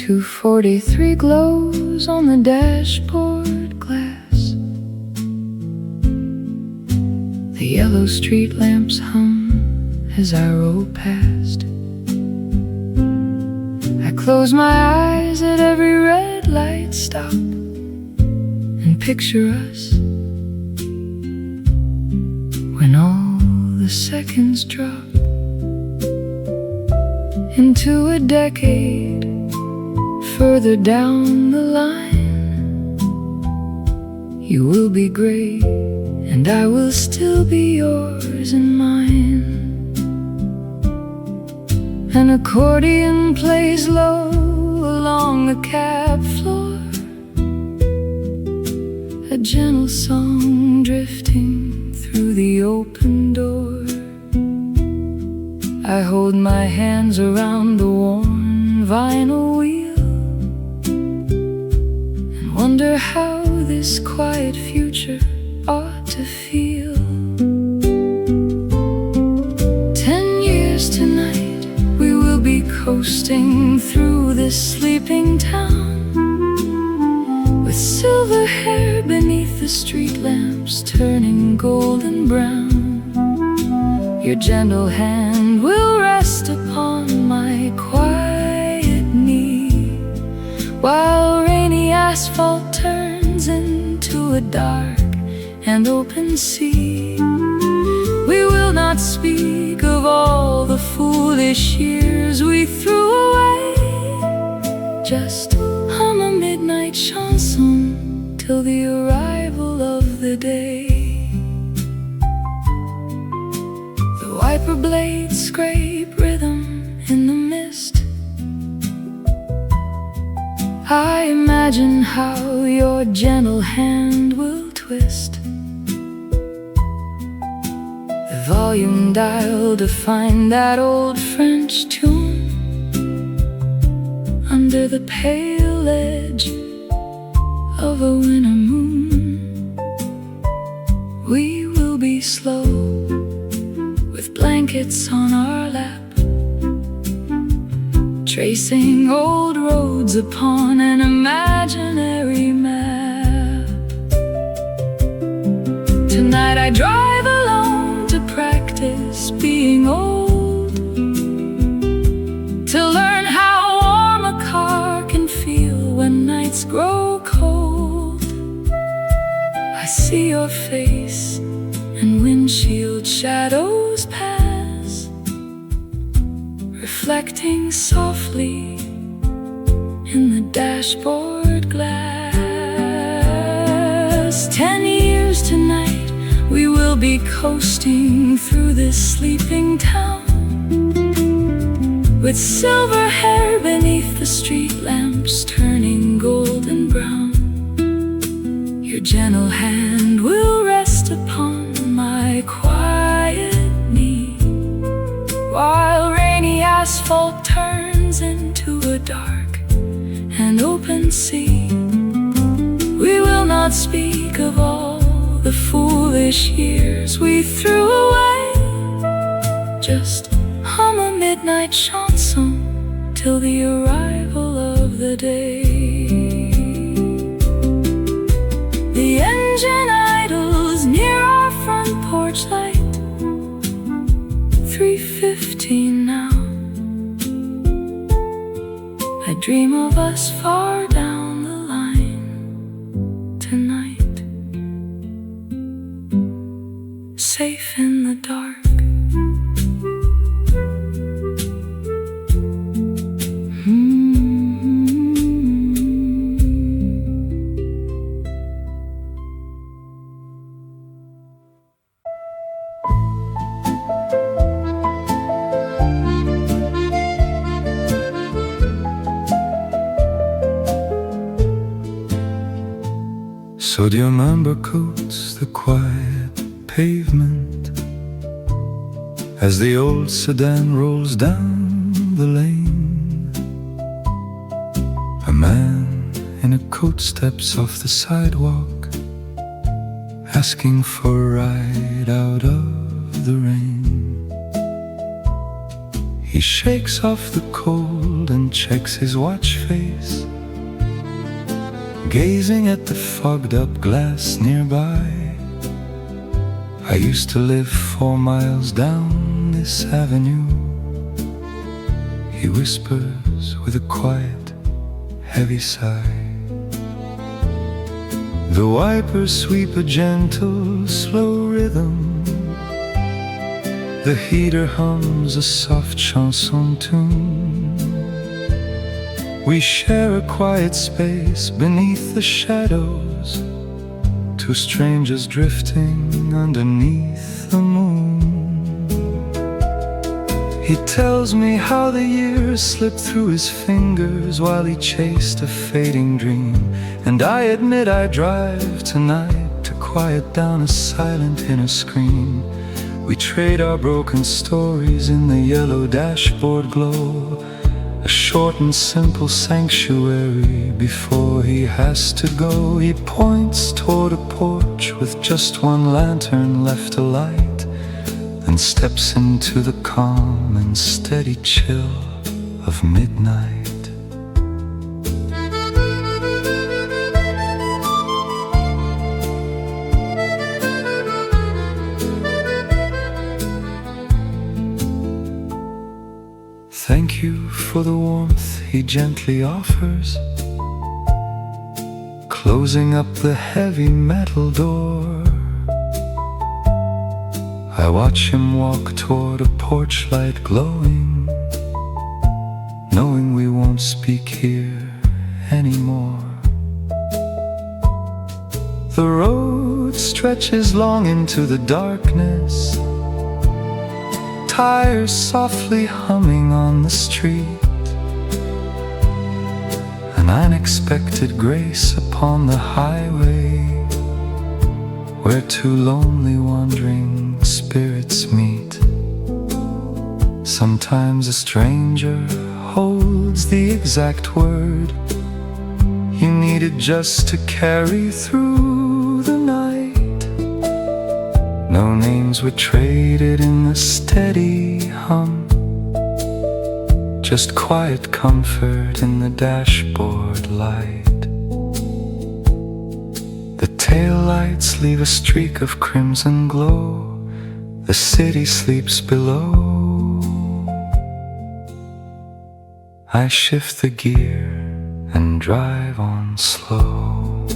243 glows on the dashboard glass. The yellow street lamps hum as I roll past. I close my eyes at every red light stop and picture us when all the seconds drop into a decade further down the line. You will be great and I will still be yours and mine. An accordion plays low along the cab floor, a gentle song drifting through the open door. I hold my hands around the worn vinyl wheel, wonder how this quiet future ought to feel. 10 years tonight, we will be coasting through this sleeping town, with silver hair beneath the street lamps turning golden brown. Your gentle hand will rest upon my quiet knee, while rainy asphalt turns into a dark and open sea. We will not speak of all the foolish years we threw away, just hum a midnight chanson till the arrival of the day. The wiper blades scrape rhythm in the mist. I imagine how your gentle hand will twist the volume dial to find that old French tune under the pale edge of a winter moon. We will be slow with blankets on our lap, tracing old roads upon an imaginary map. Tonight I drive alone to practice being old, to learn how warm a car can feel when nights grow cold. I see your face and windshield shadows pass, reflecting softly in the dashboard glass. be coasting through this sleeping town, with silver hair beneath the street lamps turning golden brown. Your gentle hand will rest upon my quiet knee, while rainy asphalt turns into a dark and open sea. We will not speak of all the foolish years we threw away, just hum a midnight chanson till the arrival of the day. The engine idles near our front porch light, 3:15 now. I dream of us far down the line tonight, safe in the dark. Sodium amber coats the quiet pavement as the old sedan rolls down the lane. A man in a coat steps off the sidewalk, asking for a ride out of the rain. He shakes off the cold and checks his watch face, gazing at the fogged up glass nearby. I used to live 4 miles down this avenue, he whispers with a quiet, heavy sigh. The wipers sweep a gentle, slow rhythm, the heater hums a soft chanson tune. We share a quiet space beneath the shadows, 2 strangers drifting underneath the moon. He tells me how the years slipped through his fingers while he chased a fading dream, and I admit I drive tonight to quiet down a silent inner scream. We trade our broken stories in the yellow dashboard glow, a short and simple sanctuary before he has to go. He points toward a porch with just 1 lantern left alight, and steps into the calm and steady chill of midnight. Thank you for the warmth he gently offers, closing up the heavy metal door. I watch him walk toward a porch light glowing, knowing we won't speak here anymore. The road stretches long into the darkness, tires softly humming on the street, an unexpected grace upon the highway where 2 lonely wandering spirits meet. Sometimes a stranger holds the exact word you needed just to carry through the night. No names were traded in the steady hum, just quiet comfort in the dashboard light. The taillights leave a streak of crimson glow, the city sleeps below. I shift the gear and drive on slow.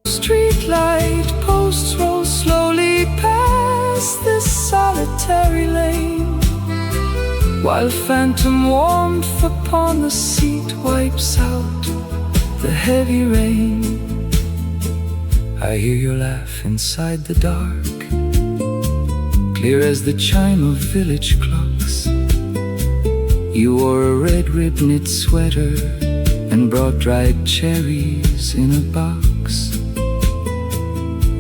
Streetlight posts roll slowly past this solitary lane, while phantom warmth upon the seat wipes out the heavy rain. I hear your laugh inside the dark, clear as the chime of village clocks. You wore a red-ribbed knit sweater and brought dried cherries in a box.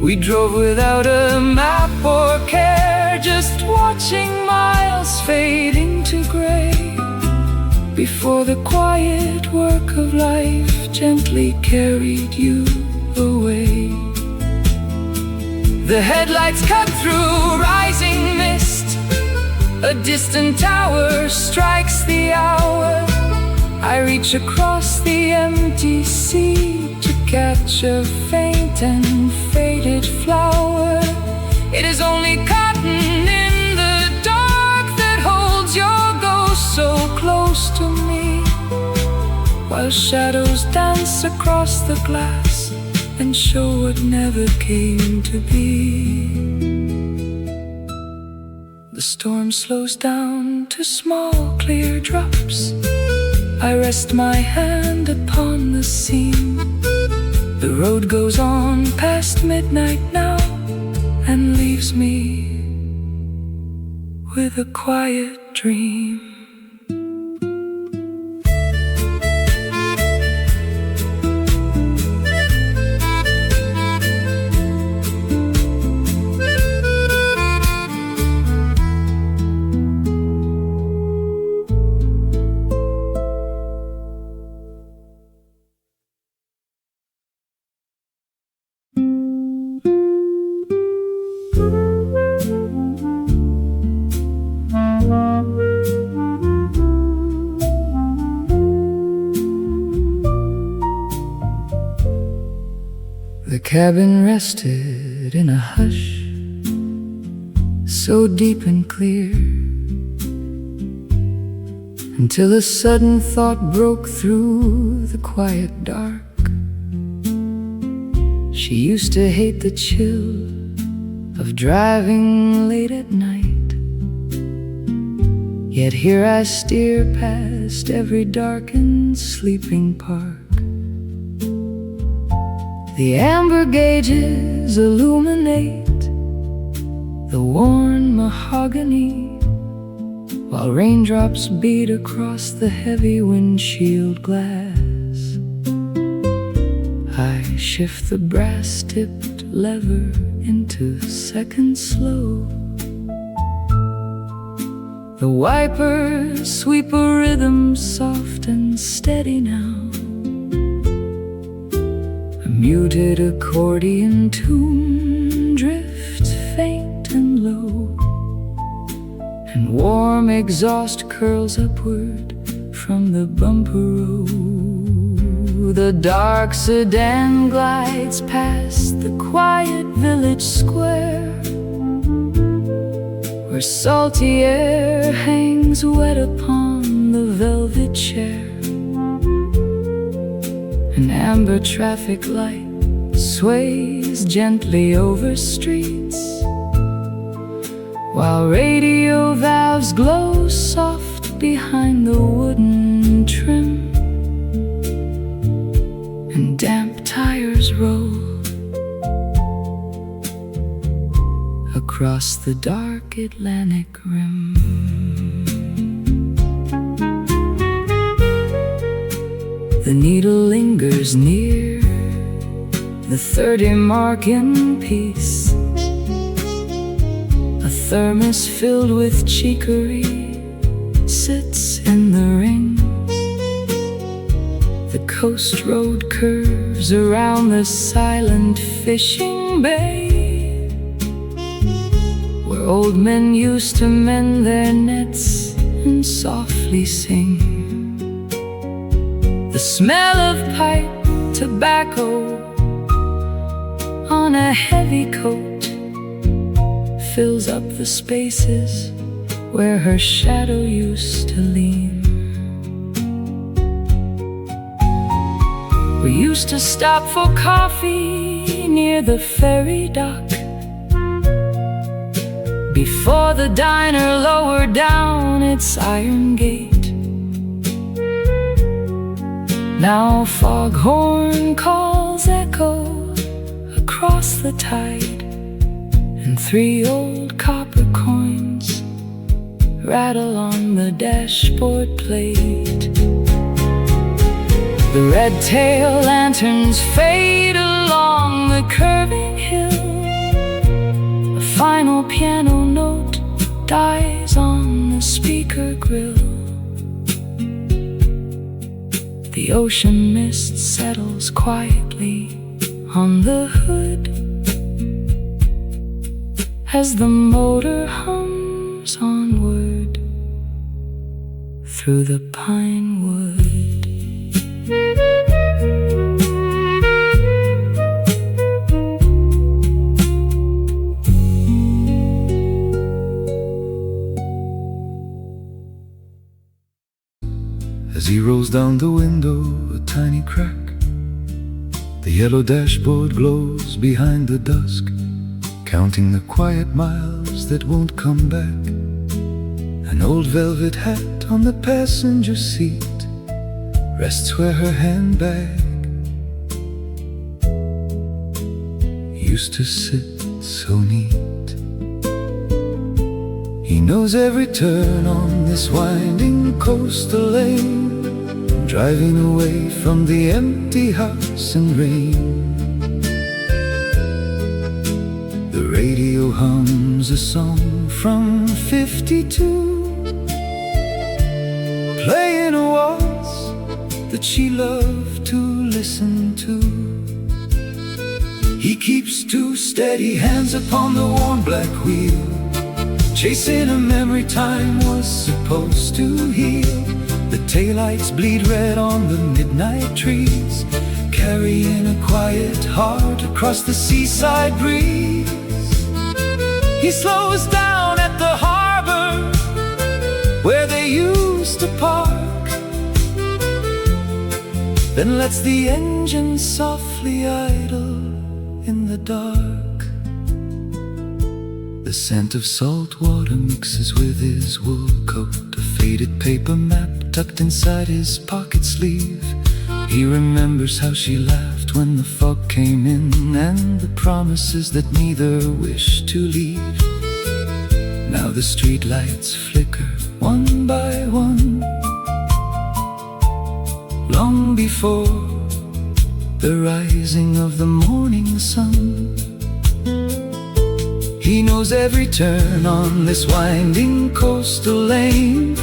We drove without a map or care, just watching miles fade into gray, before the quiet work of life gently carried you away. The headlights cut through rising mist, a distant tower strikes the hour. I reach across the empty sea to catch a faint and faded flower. It is only cotton in the dark that holds your ghost so close to me, while shadows dance across the glass and show what never came to be. The storm slows down to small clear drops. I rest my hand upon the seam. The road goes on past midnight now and leaves me with a quiet dream. The cabin rested in a hush, so deep and clear, until a sudden thought broke through the quiet dark. She used to hate the chill of driving late at night, yet here I steer past every darkened sleeping park. The amber gauges illuminate the worn mahogany, while raindrops beat across the heavy windshield glass. I shift the brass-tipped lever into second slow. The wipers sweep a rhythm soft and steady now, muted accordion tune drifts faint and low, and warm exhaust curls upward from the bumper row. The dark sedan glides past the quiet village square, where salty air hangs wet upon the velvet chair. An amber traffic light sways gently over streets, while radio valves glow soft behind the wooden trim, and damp tires roll across the dark Atlantic rim. The needle lingers near the 30 mark in peace. A thermos filled with chicory sits in the ring. The coast road curves around the silent fishing bay, where old men used to mend their nets and softly sing. The smell of pipe tobacco on a heavy coat fills up the spaces where her shadow used to lean. We used to stop for coffee near the ferry dock, before the diner lowered down its iron gate. Now foghorn calls echo across the tide, and 3 old copper coins rattle on the dashboard plate. The red tail lanterns fade along the curving hill. A final piano note dies on the speaker grill. The ocean mist settles quietly on the hood as the motor hums onward through the pine wood. As he rolls down the window, a tiny crack, the yellow dashboard glows behind the dusk, counting the quiet miles that won't come back. An old velvet hat on the passenger seat rests where her handbag used to sit so neat. He knows every turn on this winding coastal lane, driving away from the empty house and rain. The radio hums a song from 52, playing a waltz that she loved to listen to. He keeps 2 steady hands upon the warm black wheel, chasing a memory time was supposed to heal. The taillights bleed red on the midnight trees, carrying a quiet heart across the seaside breeze. He slows down at the harbor where they used to park, then lets the engine softly idle in the dark. The scent of salt water mixes with his wool coat, a faded paper map tucked inside his pocket sleeve. He remembers how she laughed when the fog came in, and the promises that neither wished to leave. Now the street lights flicker one by one, long before the rising of the morning sun. He knows every turn on this winding coastal lane,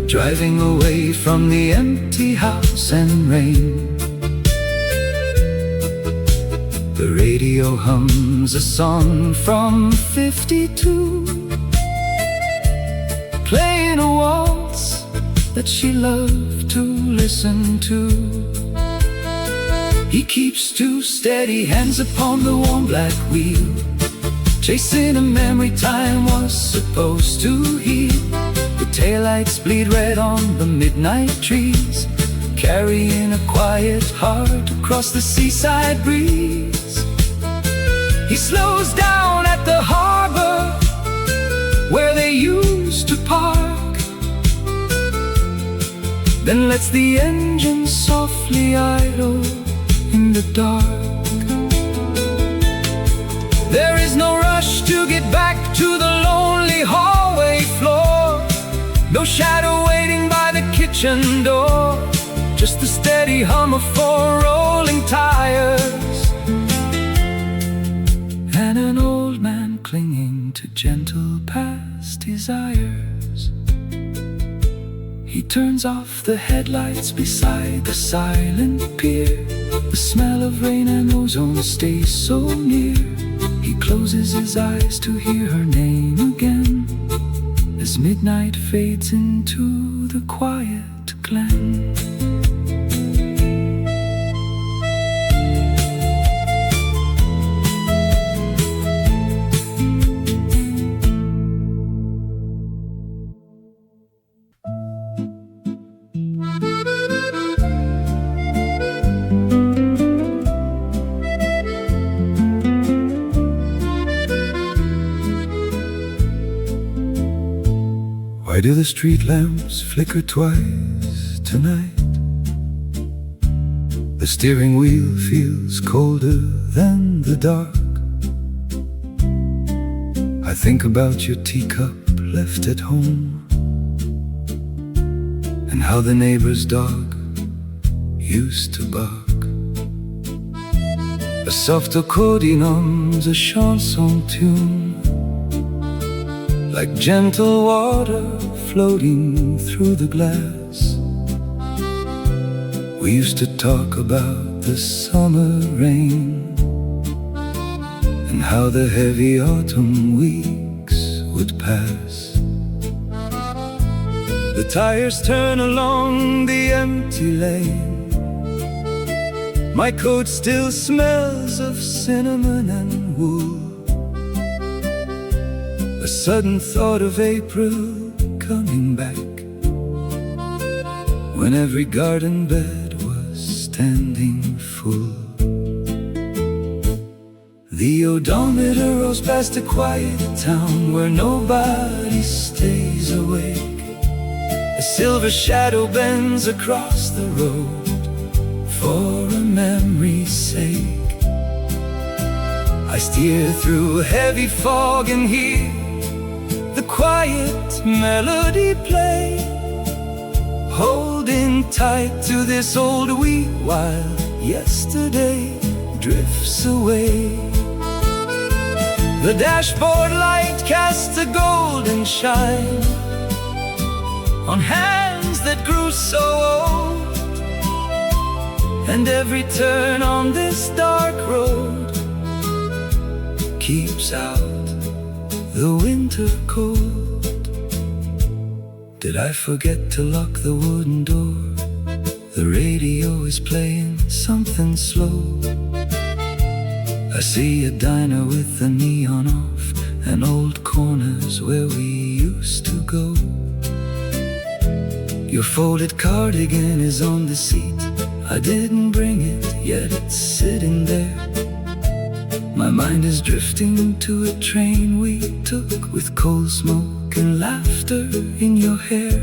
driving away from the empty house and rain. The radio hums a song from 52, playing a waltz that she loved to listen to. He keeps 2 steady hands upon the warm black wheel, chasing a memory time was supposed to heal. The taillights bleed red on the midnight trees, carrying a quiet heart across the seaside breeze. He slows down at the harbor where they used to park, then lets the engine softly idle in the dark. There is no rush to get back to the lonely hallway floor, no shadow waiting by the kitchen door, just the steady hum of 4 rolling tires, and an old man clinging to gentle past desires. He turns off the headlights beside the silent pier. The smell of rain and ozone stays so near. He closes his eyes to hear her name again as midnight fades into the quiet glen. do the street lamps flicker twice tonight? The steering wheel feels colder than the dark. I think about your teacup left at home, and how the neighbor's dog used to bark. A soft accordion hums a chanson tune, like gentle water floating through the glass. We used to talk about the summer rain, and how the heavy autumn weeks would pass. The tires turn along the empty lane. My coat still smells of cinnamon and wool. A sudden thought of April coming back, when every garden bed was standing full. The odometer rolls past a quiet town where nobody stays awake. A silver shadow bends across the road for a memory's sake. I steer through heavy fog and hear the quiet melody play, holding tight to this old wheel while yesterday drifts away. The dashboard light casts a golden shine on hands that grew so old, and every turn on this dark road keeps out the winter cold. Did I forget to lock the wooden door? The radio is playing something slow. I see a diner with the neon off, and old corners where we used to go. Your folded cardigan is on the seat. I didn't bring it, yet it's sitting there. My mind is drifting to a train we took, with coal smoke and laughter in your hair.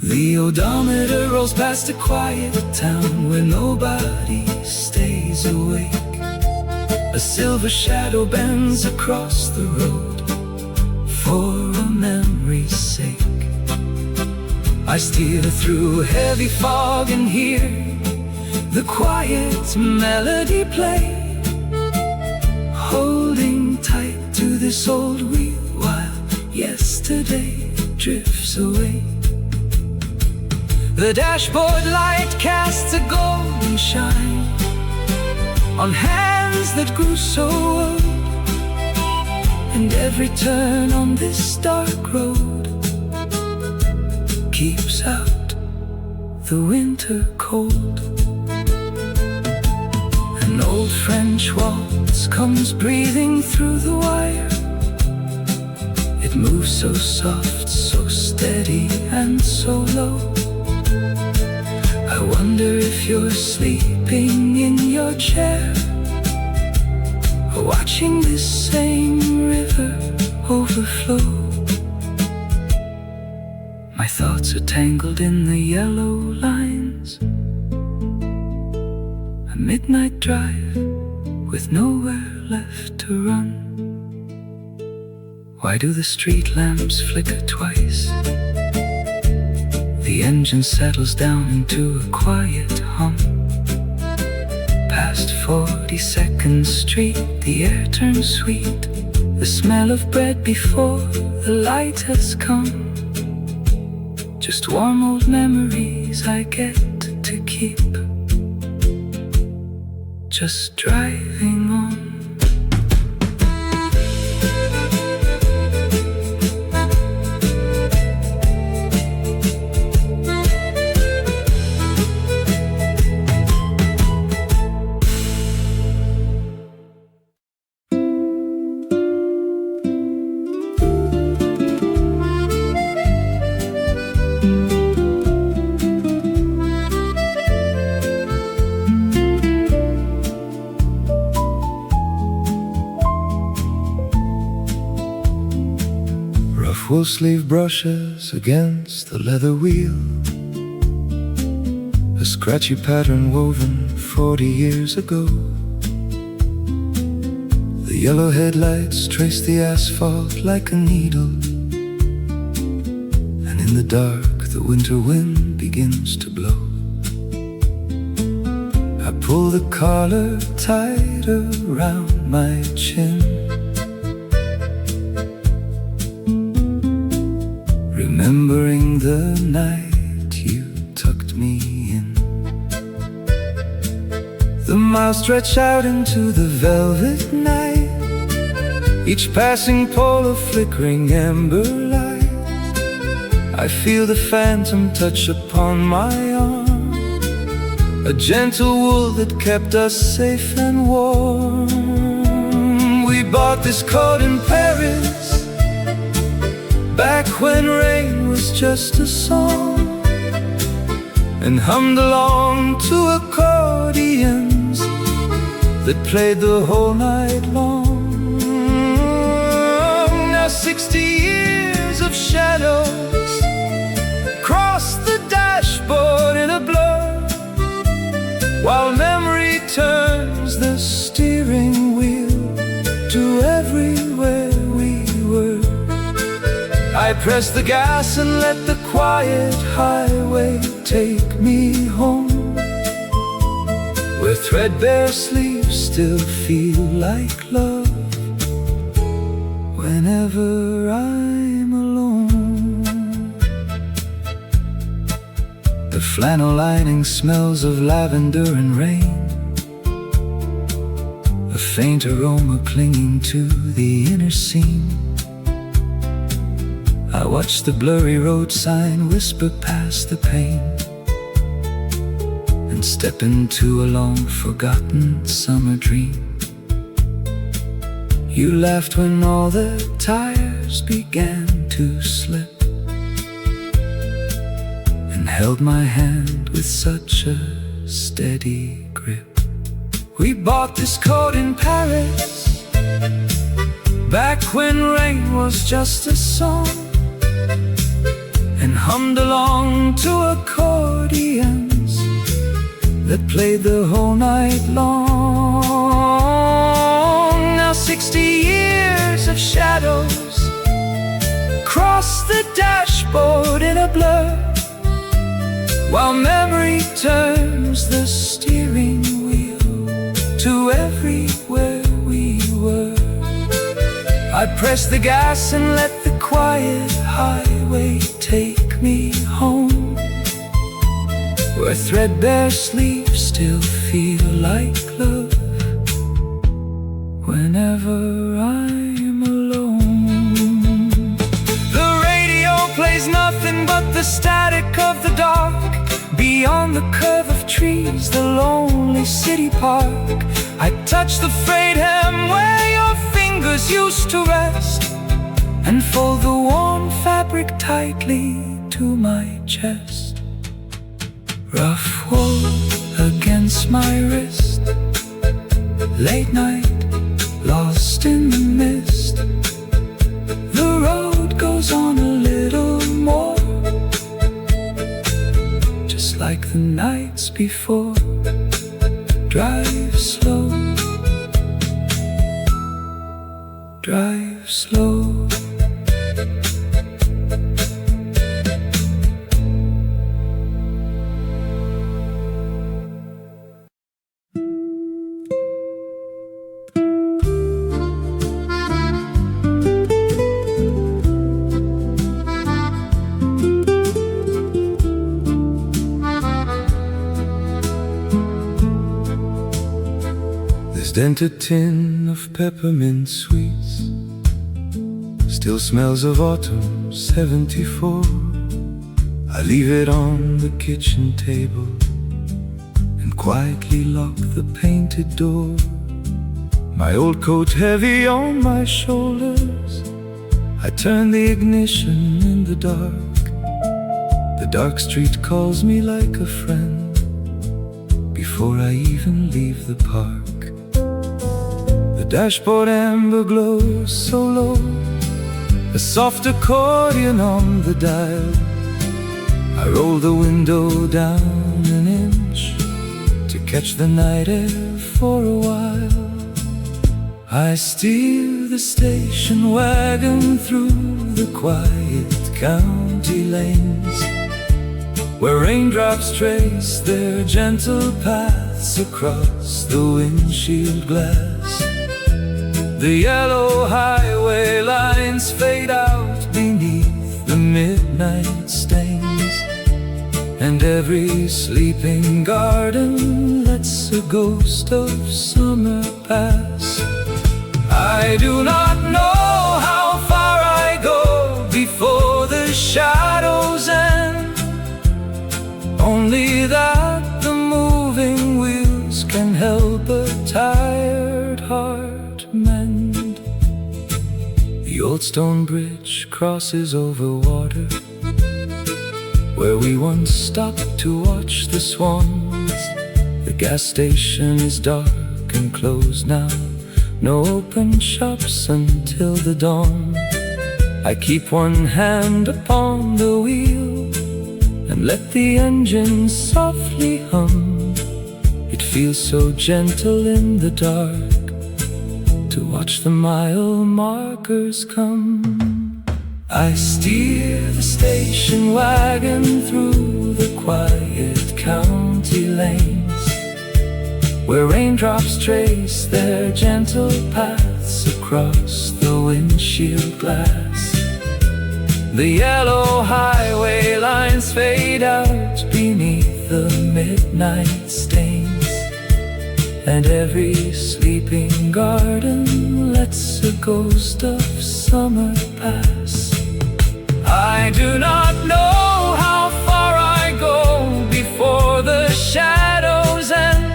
The odometer rolls past a quiet town where nobody stays awake. A silver shadow bends across the road for a memory's sake. I steer through heavy fog and hear the quiet melody play, holding tight to this old wheel while yesterday drifts away. The dashboard light casts a golden shine on hands that grew so old, and every turn on this dark road keeps out the winter cold. An old French waltz comes breathing through the wire. It moves so soft, so steady and so low. I wonder if you're sleeping in your chair, or watching this same river overflow. My thoughts are tangled in the yellow lines. A midnight drive with nowhere left to run. Why do the street lamps flicker twice? The engine settles down into a quiet hum. Past 42nd Street, the air turns sweet. The smell of bread before the light has come. Just warm old memories I get to keep. Just driving on. full sleeve brushes against the leather wheel, a scratchy pattern woven 40 years ago. The yellow headlights trace the asphalt like a needle, and in the dark the winter wind begins to blow. I pull the collar tighter around my chin, remembering the night you tucked me in. The miles stretch out into the velvet night, each passing pole a flickering ember light. I feel the phantom touch upon my arm, a gentle wool that kept us safe and warm. We bought this coat in Paris, back when rain was just a song, and hummed along to accordions that played the whole night long. Now 60 years of shadows cross the dashboard in a blur, while memory turns the steering wheel to everywhere we were. I press the gas and let the quiet highway take me home, where threadbare sleeves still feel like love whenever I'm alone. The flannel lining smells of lavender and rain, a faint aroma clinging to the inner seam. I watch the blurry road sign whisper past the pane, and step into a long-forgotten summer dream. You laughed when all the tires began to slip, and held my hand with such a steady grip. We bought this coat in Paris, back when rain was just a song, and hummed along to accordions that played the whole night long. Now 60 years of shadows cross the dashboard in a blur, while memory turns the steering wheel to everywhere we were. I press the gas and let the quiet highway take me home, where threadbare sleeves still feel like love whenever I'm alone. The radio plays nothing but the static of the dark, beyond the curve of trees, the lonely city park. I touch the frayed hem where your fingers used to rest, and fold the worn fabric tightly to my chest. Rough wool against my wrist, late night, lost in the mist. The road goes on a little more, just like the nights before. Drive slow, drive slow. Dented tin of peppermint sweets still smells of autumn '74. I leave it on the kitchen table and quietly lock the painted door. My old coat heavy on my shoulders, I turn the ignition in the dark. The dark street calls me like a friend before I even leave the park. The dashboard amber glows so low, a soft accordion on the dial. I roll the window down an inch to catch the night air for a while. I steer the station wagon through the quiet county lanes, where raindrops trace their gentle paths across the windshield glass. The yellow highway lines fade out beneath the midnight stains, and every sleeping garden lets a ghost of summer pass. I do not know how far I go before the shadows end, only that the moving wheels can help a tired heart mend. The old stone bridge crosses over water, where we once stopped to watch the swans. The gas station is dark and closed now, no open shops until the dawn. I keep one hand upon the wheel and let the engine softly hum. It feels so gentle in the dark to watch the mile markers come. I steer the station wagon through the quiet county lanes, where raindrops trace their gentle paths across the windshield glass. The yellow highway lines fade out beneath the midnight stains, and every sleeping garden lets a ghost of summer pass. I do not know how far I go before the shadows end,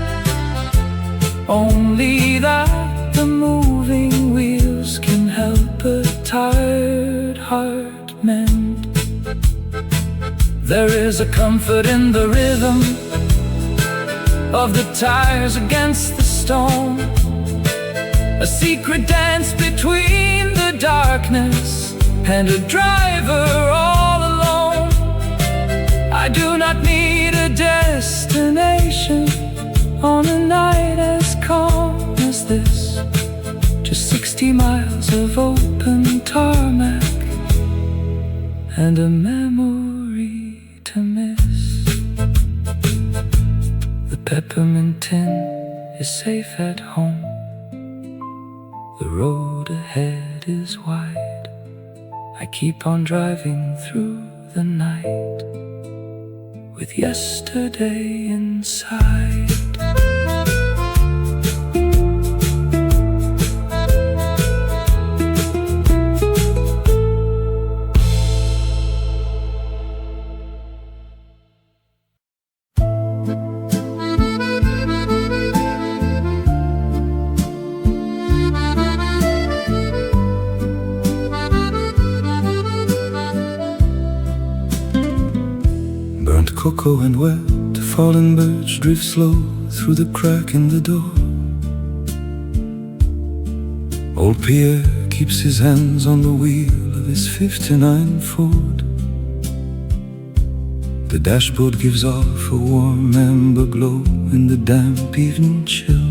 only that the moving wheels can help a tired heart mend. There is a comfort in the rhythm of the tires against the stone, a secret dance between the darkness and a driver all alone. I do not need a destination on a night as calm as this, just 60 miles of open tarmac and a memory to miss. The peppermint tin is safe at home, the road ahead is wide. I keep on driving through the night with yesterday inside. Cocoa and wet, fallen birch drift slow through the crack in the door. Old Pierre keeps his hands on the wheel of his '59 Ford. The dashboard gives off a warm amber glow in the damp evening chill,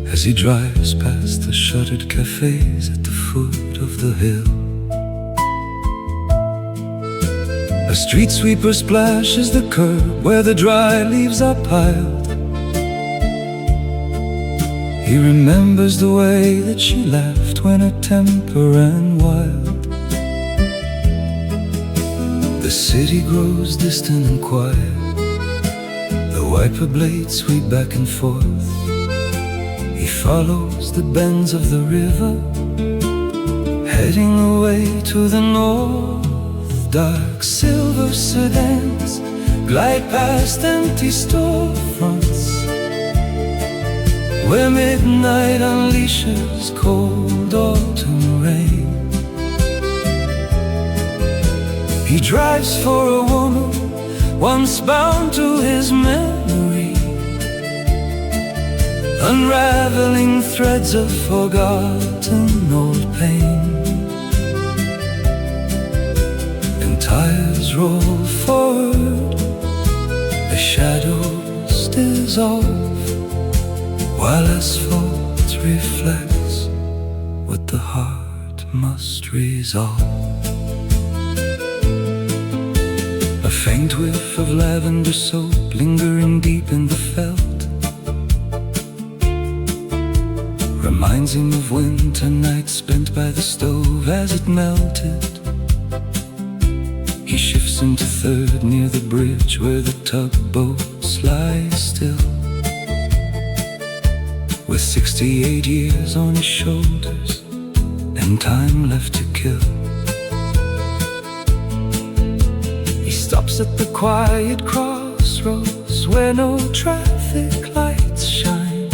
as he drives past the shuttered cafes at the foot of the hill. A street sweeper splashes the curb where the dry leaves are piled. He remembers the way that she laughed when her temper ran wild. The city grows distant and quiet, the wiper blades sweep back and forth. He follows the bends of the river, heading away to the north. Dark silver sedans glide past empty storefronts, where midnight unleashes cold autumn rain. He drives for a woman once bound to his memory, unraveling threads of forgotten old pain. And tires roll forward, the shadows dissolve, while asphalt reflects what the heart must resolve. A faint whiff of lavender soap lingering deep in the felt reminds him of winter nights spent by the stove as it melted. He shifts into third near the bridge where the tugboats lie still, with 68 years on his shoulders and time left to kill. He stops at the quiet crossroads where no traffic lights shine,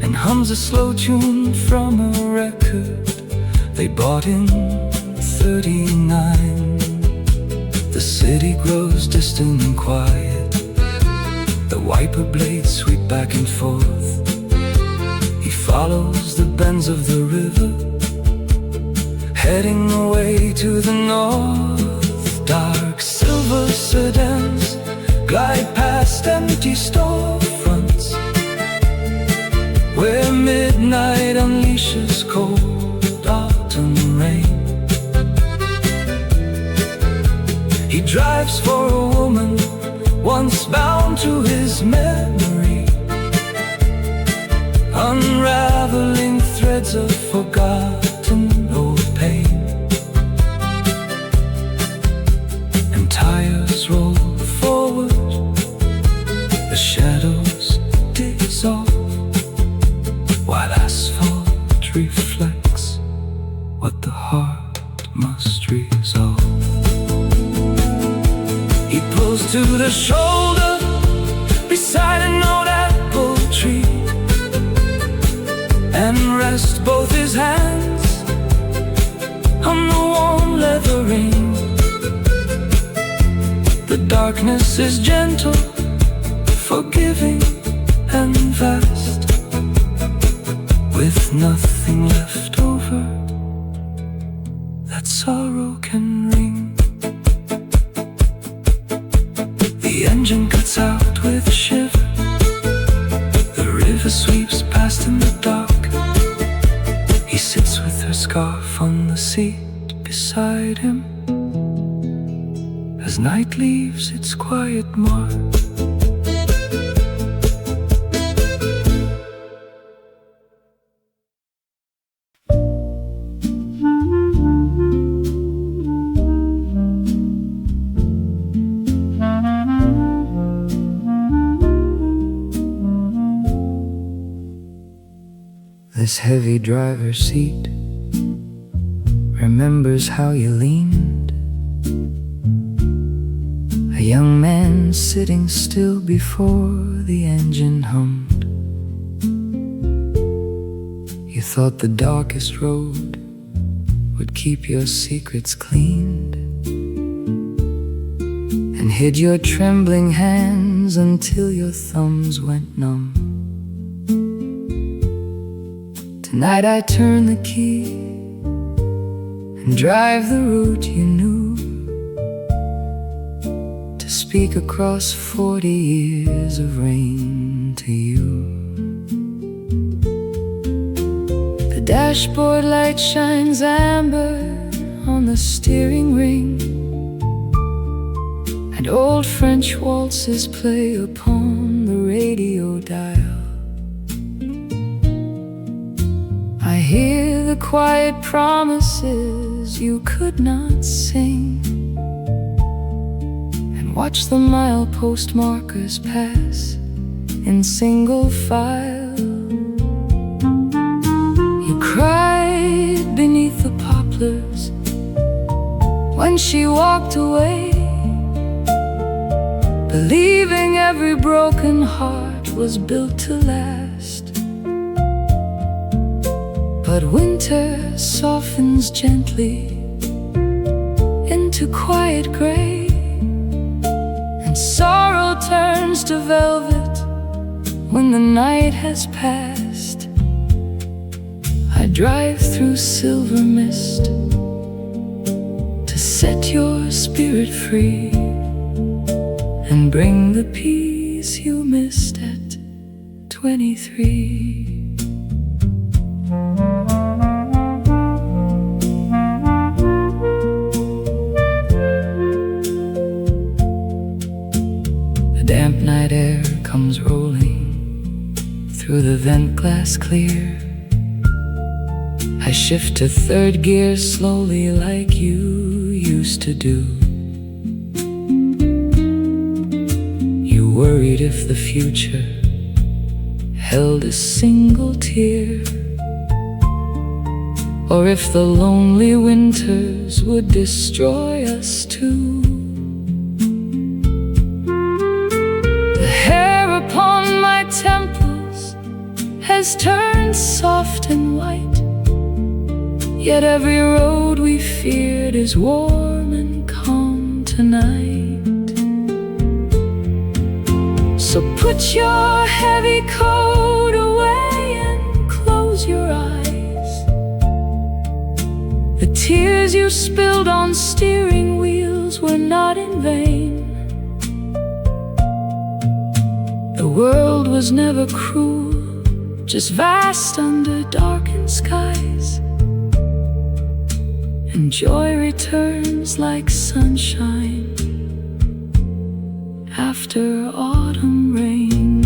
and hums a slow tune from a record they bought in '39. The city grows distant and quiet, the wiper blades sweep back and forth. He follows the bends of the river, heading away to the north. Dark silver sedans glide past empty storefronts, where midnight unleashes cold autumn rain. He drives for a woman once bound to his memory, unraveling threads of forgotten old pain. And tires roll forward, the shadows dissolve, while asphalt reflects what the heart must resolve. He pulls to the shoulder beside an old apple tree, and rests both his hands on the warm leathering. The darkness is gentle, forgiving and vast, with nothing left over that sorrow can wring. The engine cuts out with a shiver, the river sweeps past in the dark. He sits with her scarf on the seat beside him, as night leaves its quiet mark. This heavy driver's seat remembers how you leaned, a young man sitting still before the engine hummed. You thought the darkest road would keep your secrets cleaned, and hid your trembling hands until your thumbs went numb. Tonight I turn the key and drive the route you knew, to speak across 40 years of rain to you. The dashboard light shines amber on the steering ring, and old French waltzes play upon the radio dial. I hear the quiet promises you could not sing, and watch the milepost markers pass in single file. You cried beneath the poplars when she walked away, believing every broken heart was built to last. But winter softens gently into quiet gray, and sorrow turns to velvet when the night has passed, I drive through silver mist to set your spirit free and bring the peace you missed at 23. The damp night air comes rolling through the vent glass clear. I shift to third gear slowly like you used to do. You worried if the future held a single tear, or if the lonely winters would destroy us too. The hair upon my temples has turned soft and white, yet every road we feared is warm and calm tonight. So put your heavy coat away and close your eyes. The tears you spilled on steering wheels were not in vain. The world was never cruel, just vast under darkened skies. And joy returns like sunshine after autumn rain.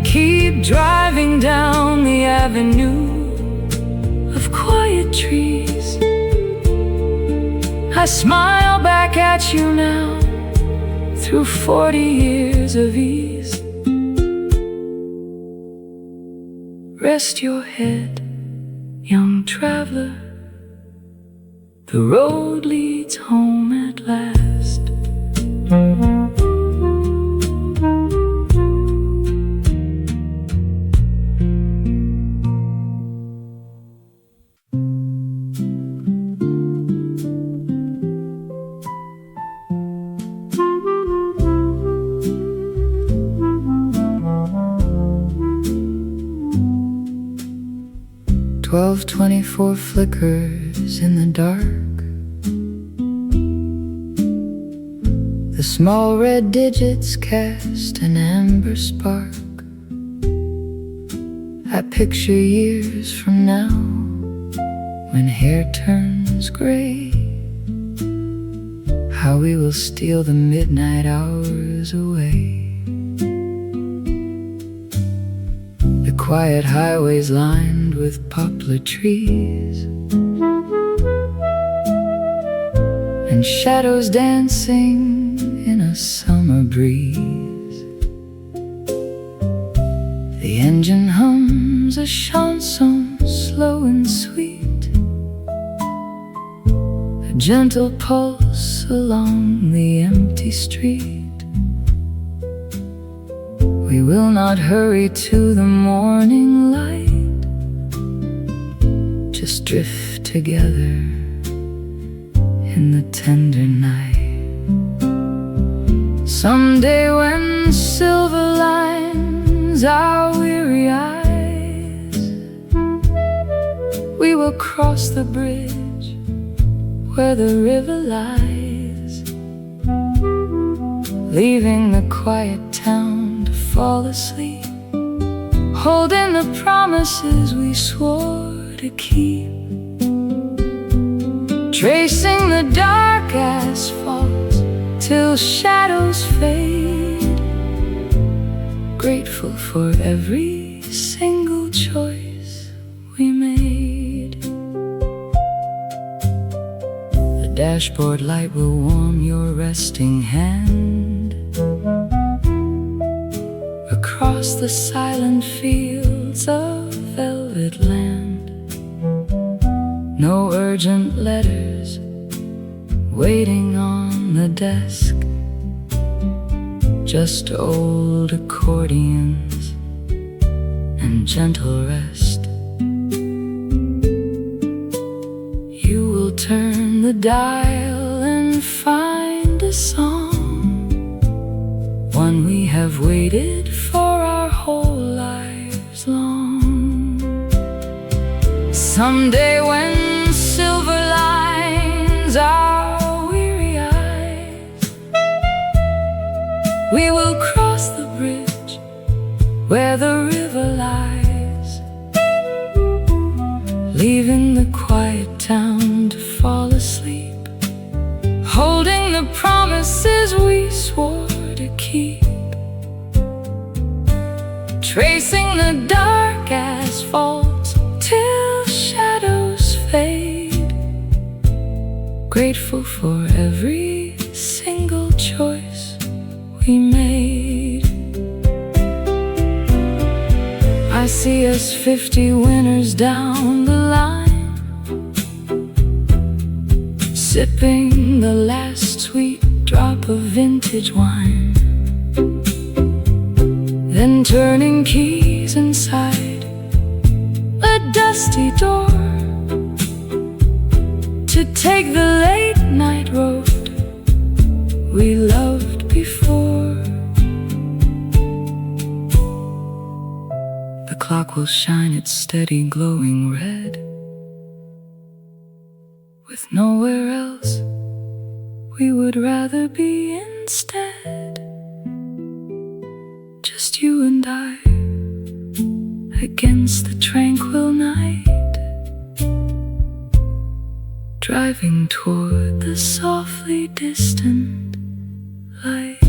Keep driving down the avenue of quiet trees. I smile back at you now through 40 years of ease. Rest your head, young traveler. The road leads home at last. 12:24 flickers in the dark. The small red digits cast an amber spark. I picture years from now, when hair turns gray, how we will steal the midnight hours away. The quiet highways lined with poplar trees, and shadows dancing in a summer breeze. The engine hums a chanson slow and sweet, a gentle pulse along the empty street. We will not hurry to the morning light, just drift together in the tender night. Someday when silver lines our weary eyes, we will cross the bridge where the river lies, leaving the quiet town to fall asleep, holding the promises we swore to keep, tracing the dark asphalt till shadows fade, grateful for every single choice we made. The dashboard light will warm your resting hand across the silent fields of velvet land. No urgent letters waiting on the desk, just old accordions and gentle rest. You will turn the dial and find a song, one we have waited for our whole lives long. Someday when silver lines our weary eyes, we will cross the bridge where the river lies, leaving the quiet town to fall asleep, holding the promises we swore to keep, tracing the dark asphalt till shadows fade, grateful for every single choice we made. I see us 50 winners down the line, sipping the last sweet drop of vintage wine, then turning keys inside a dusty door to take the late night road we loved before. The clock will shine its steady glowing red, with nowhere else we would rather be instead. Just you and I against the tranquil night, driving toward the softly distant light.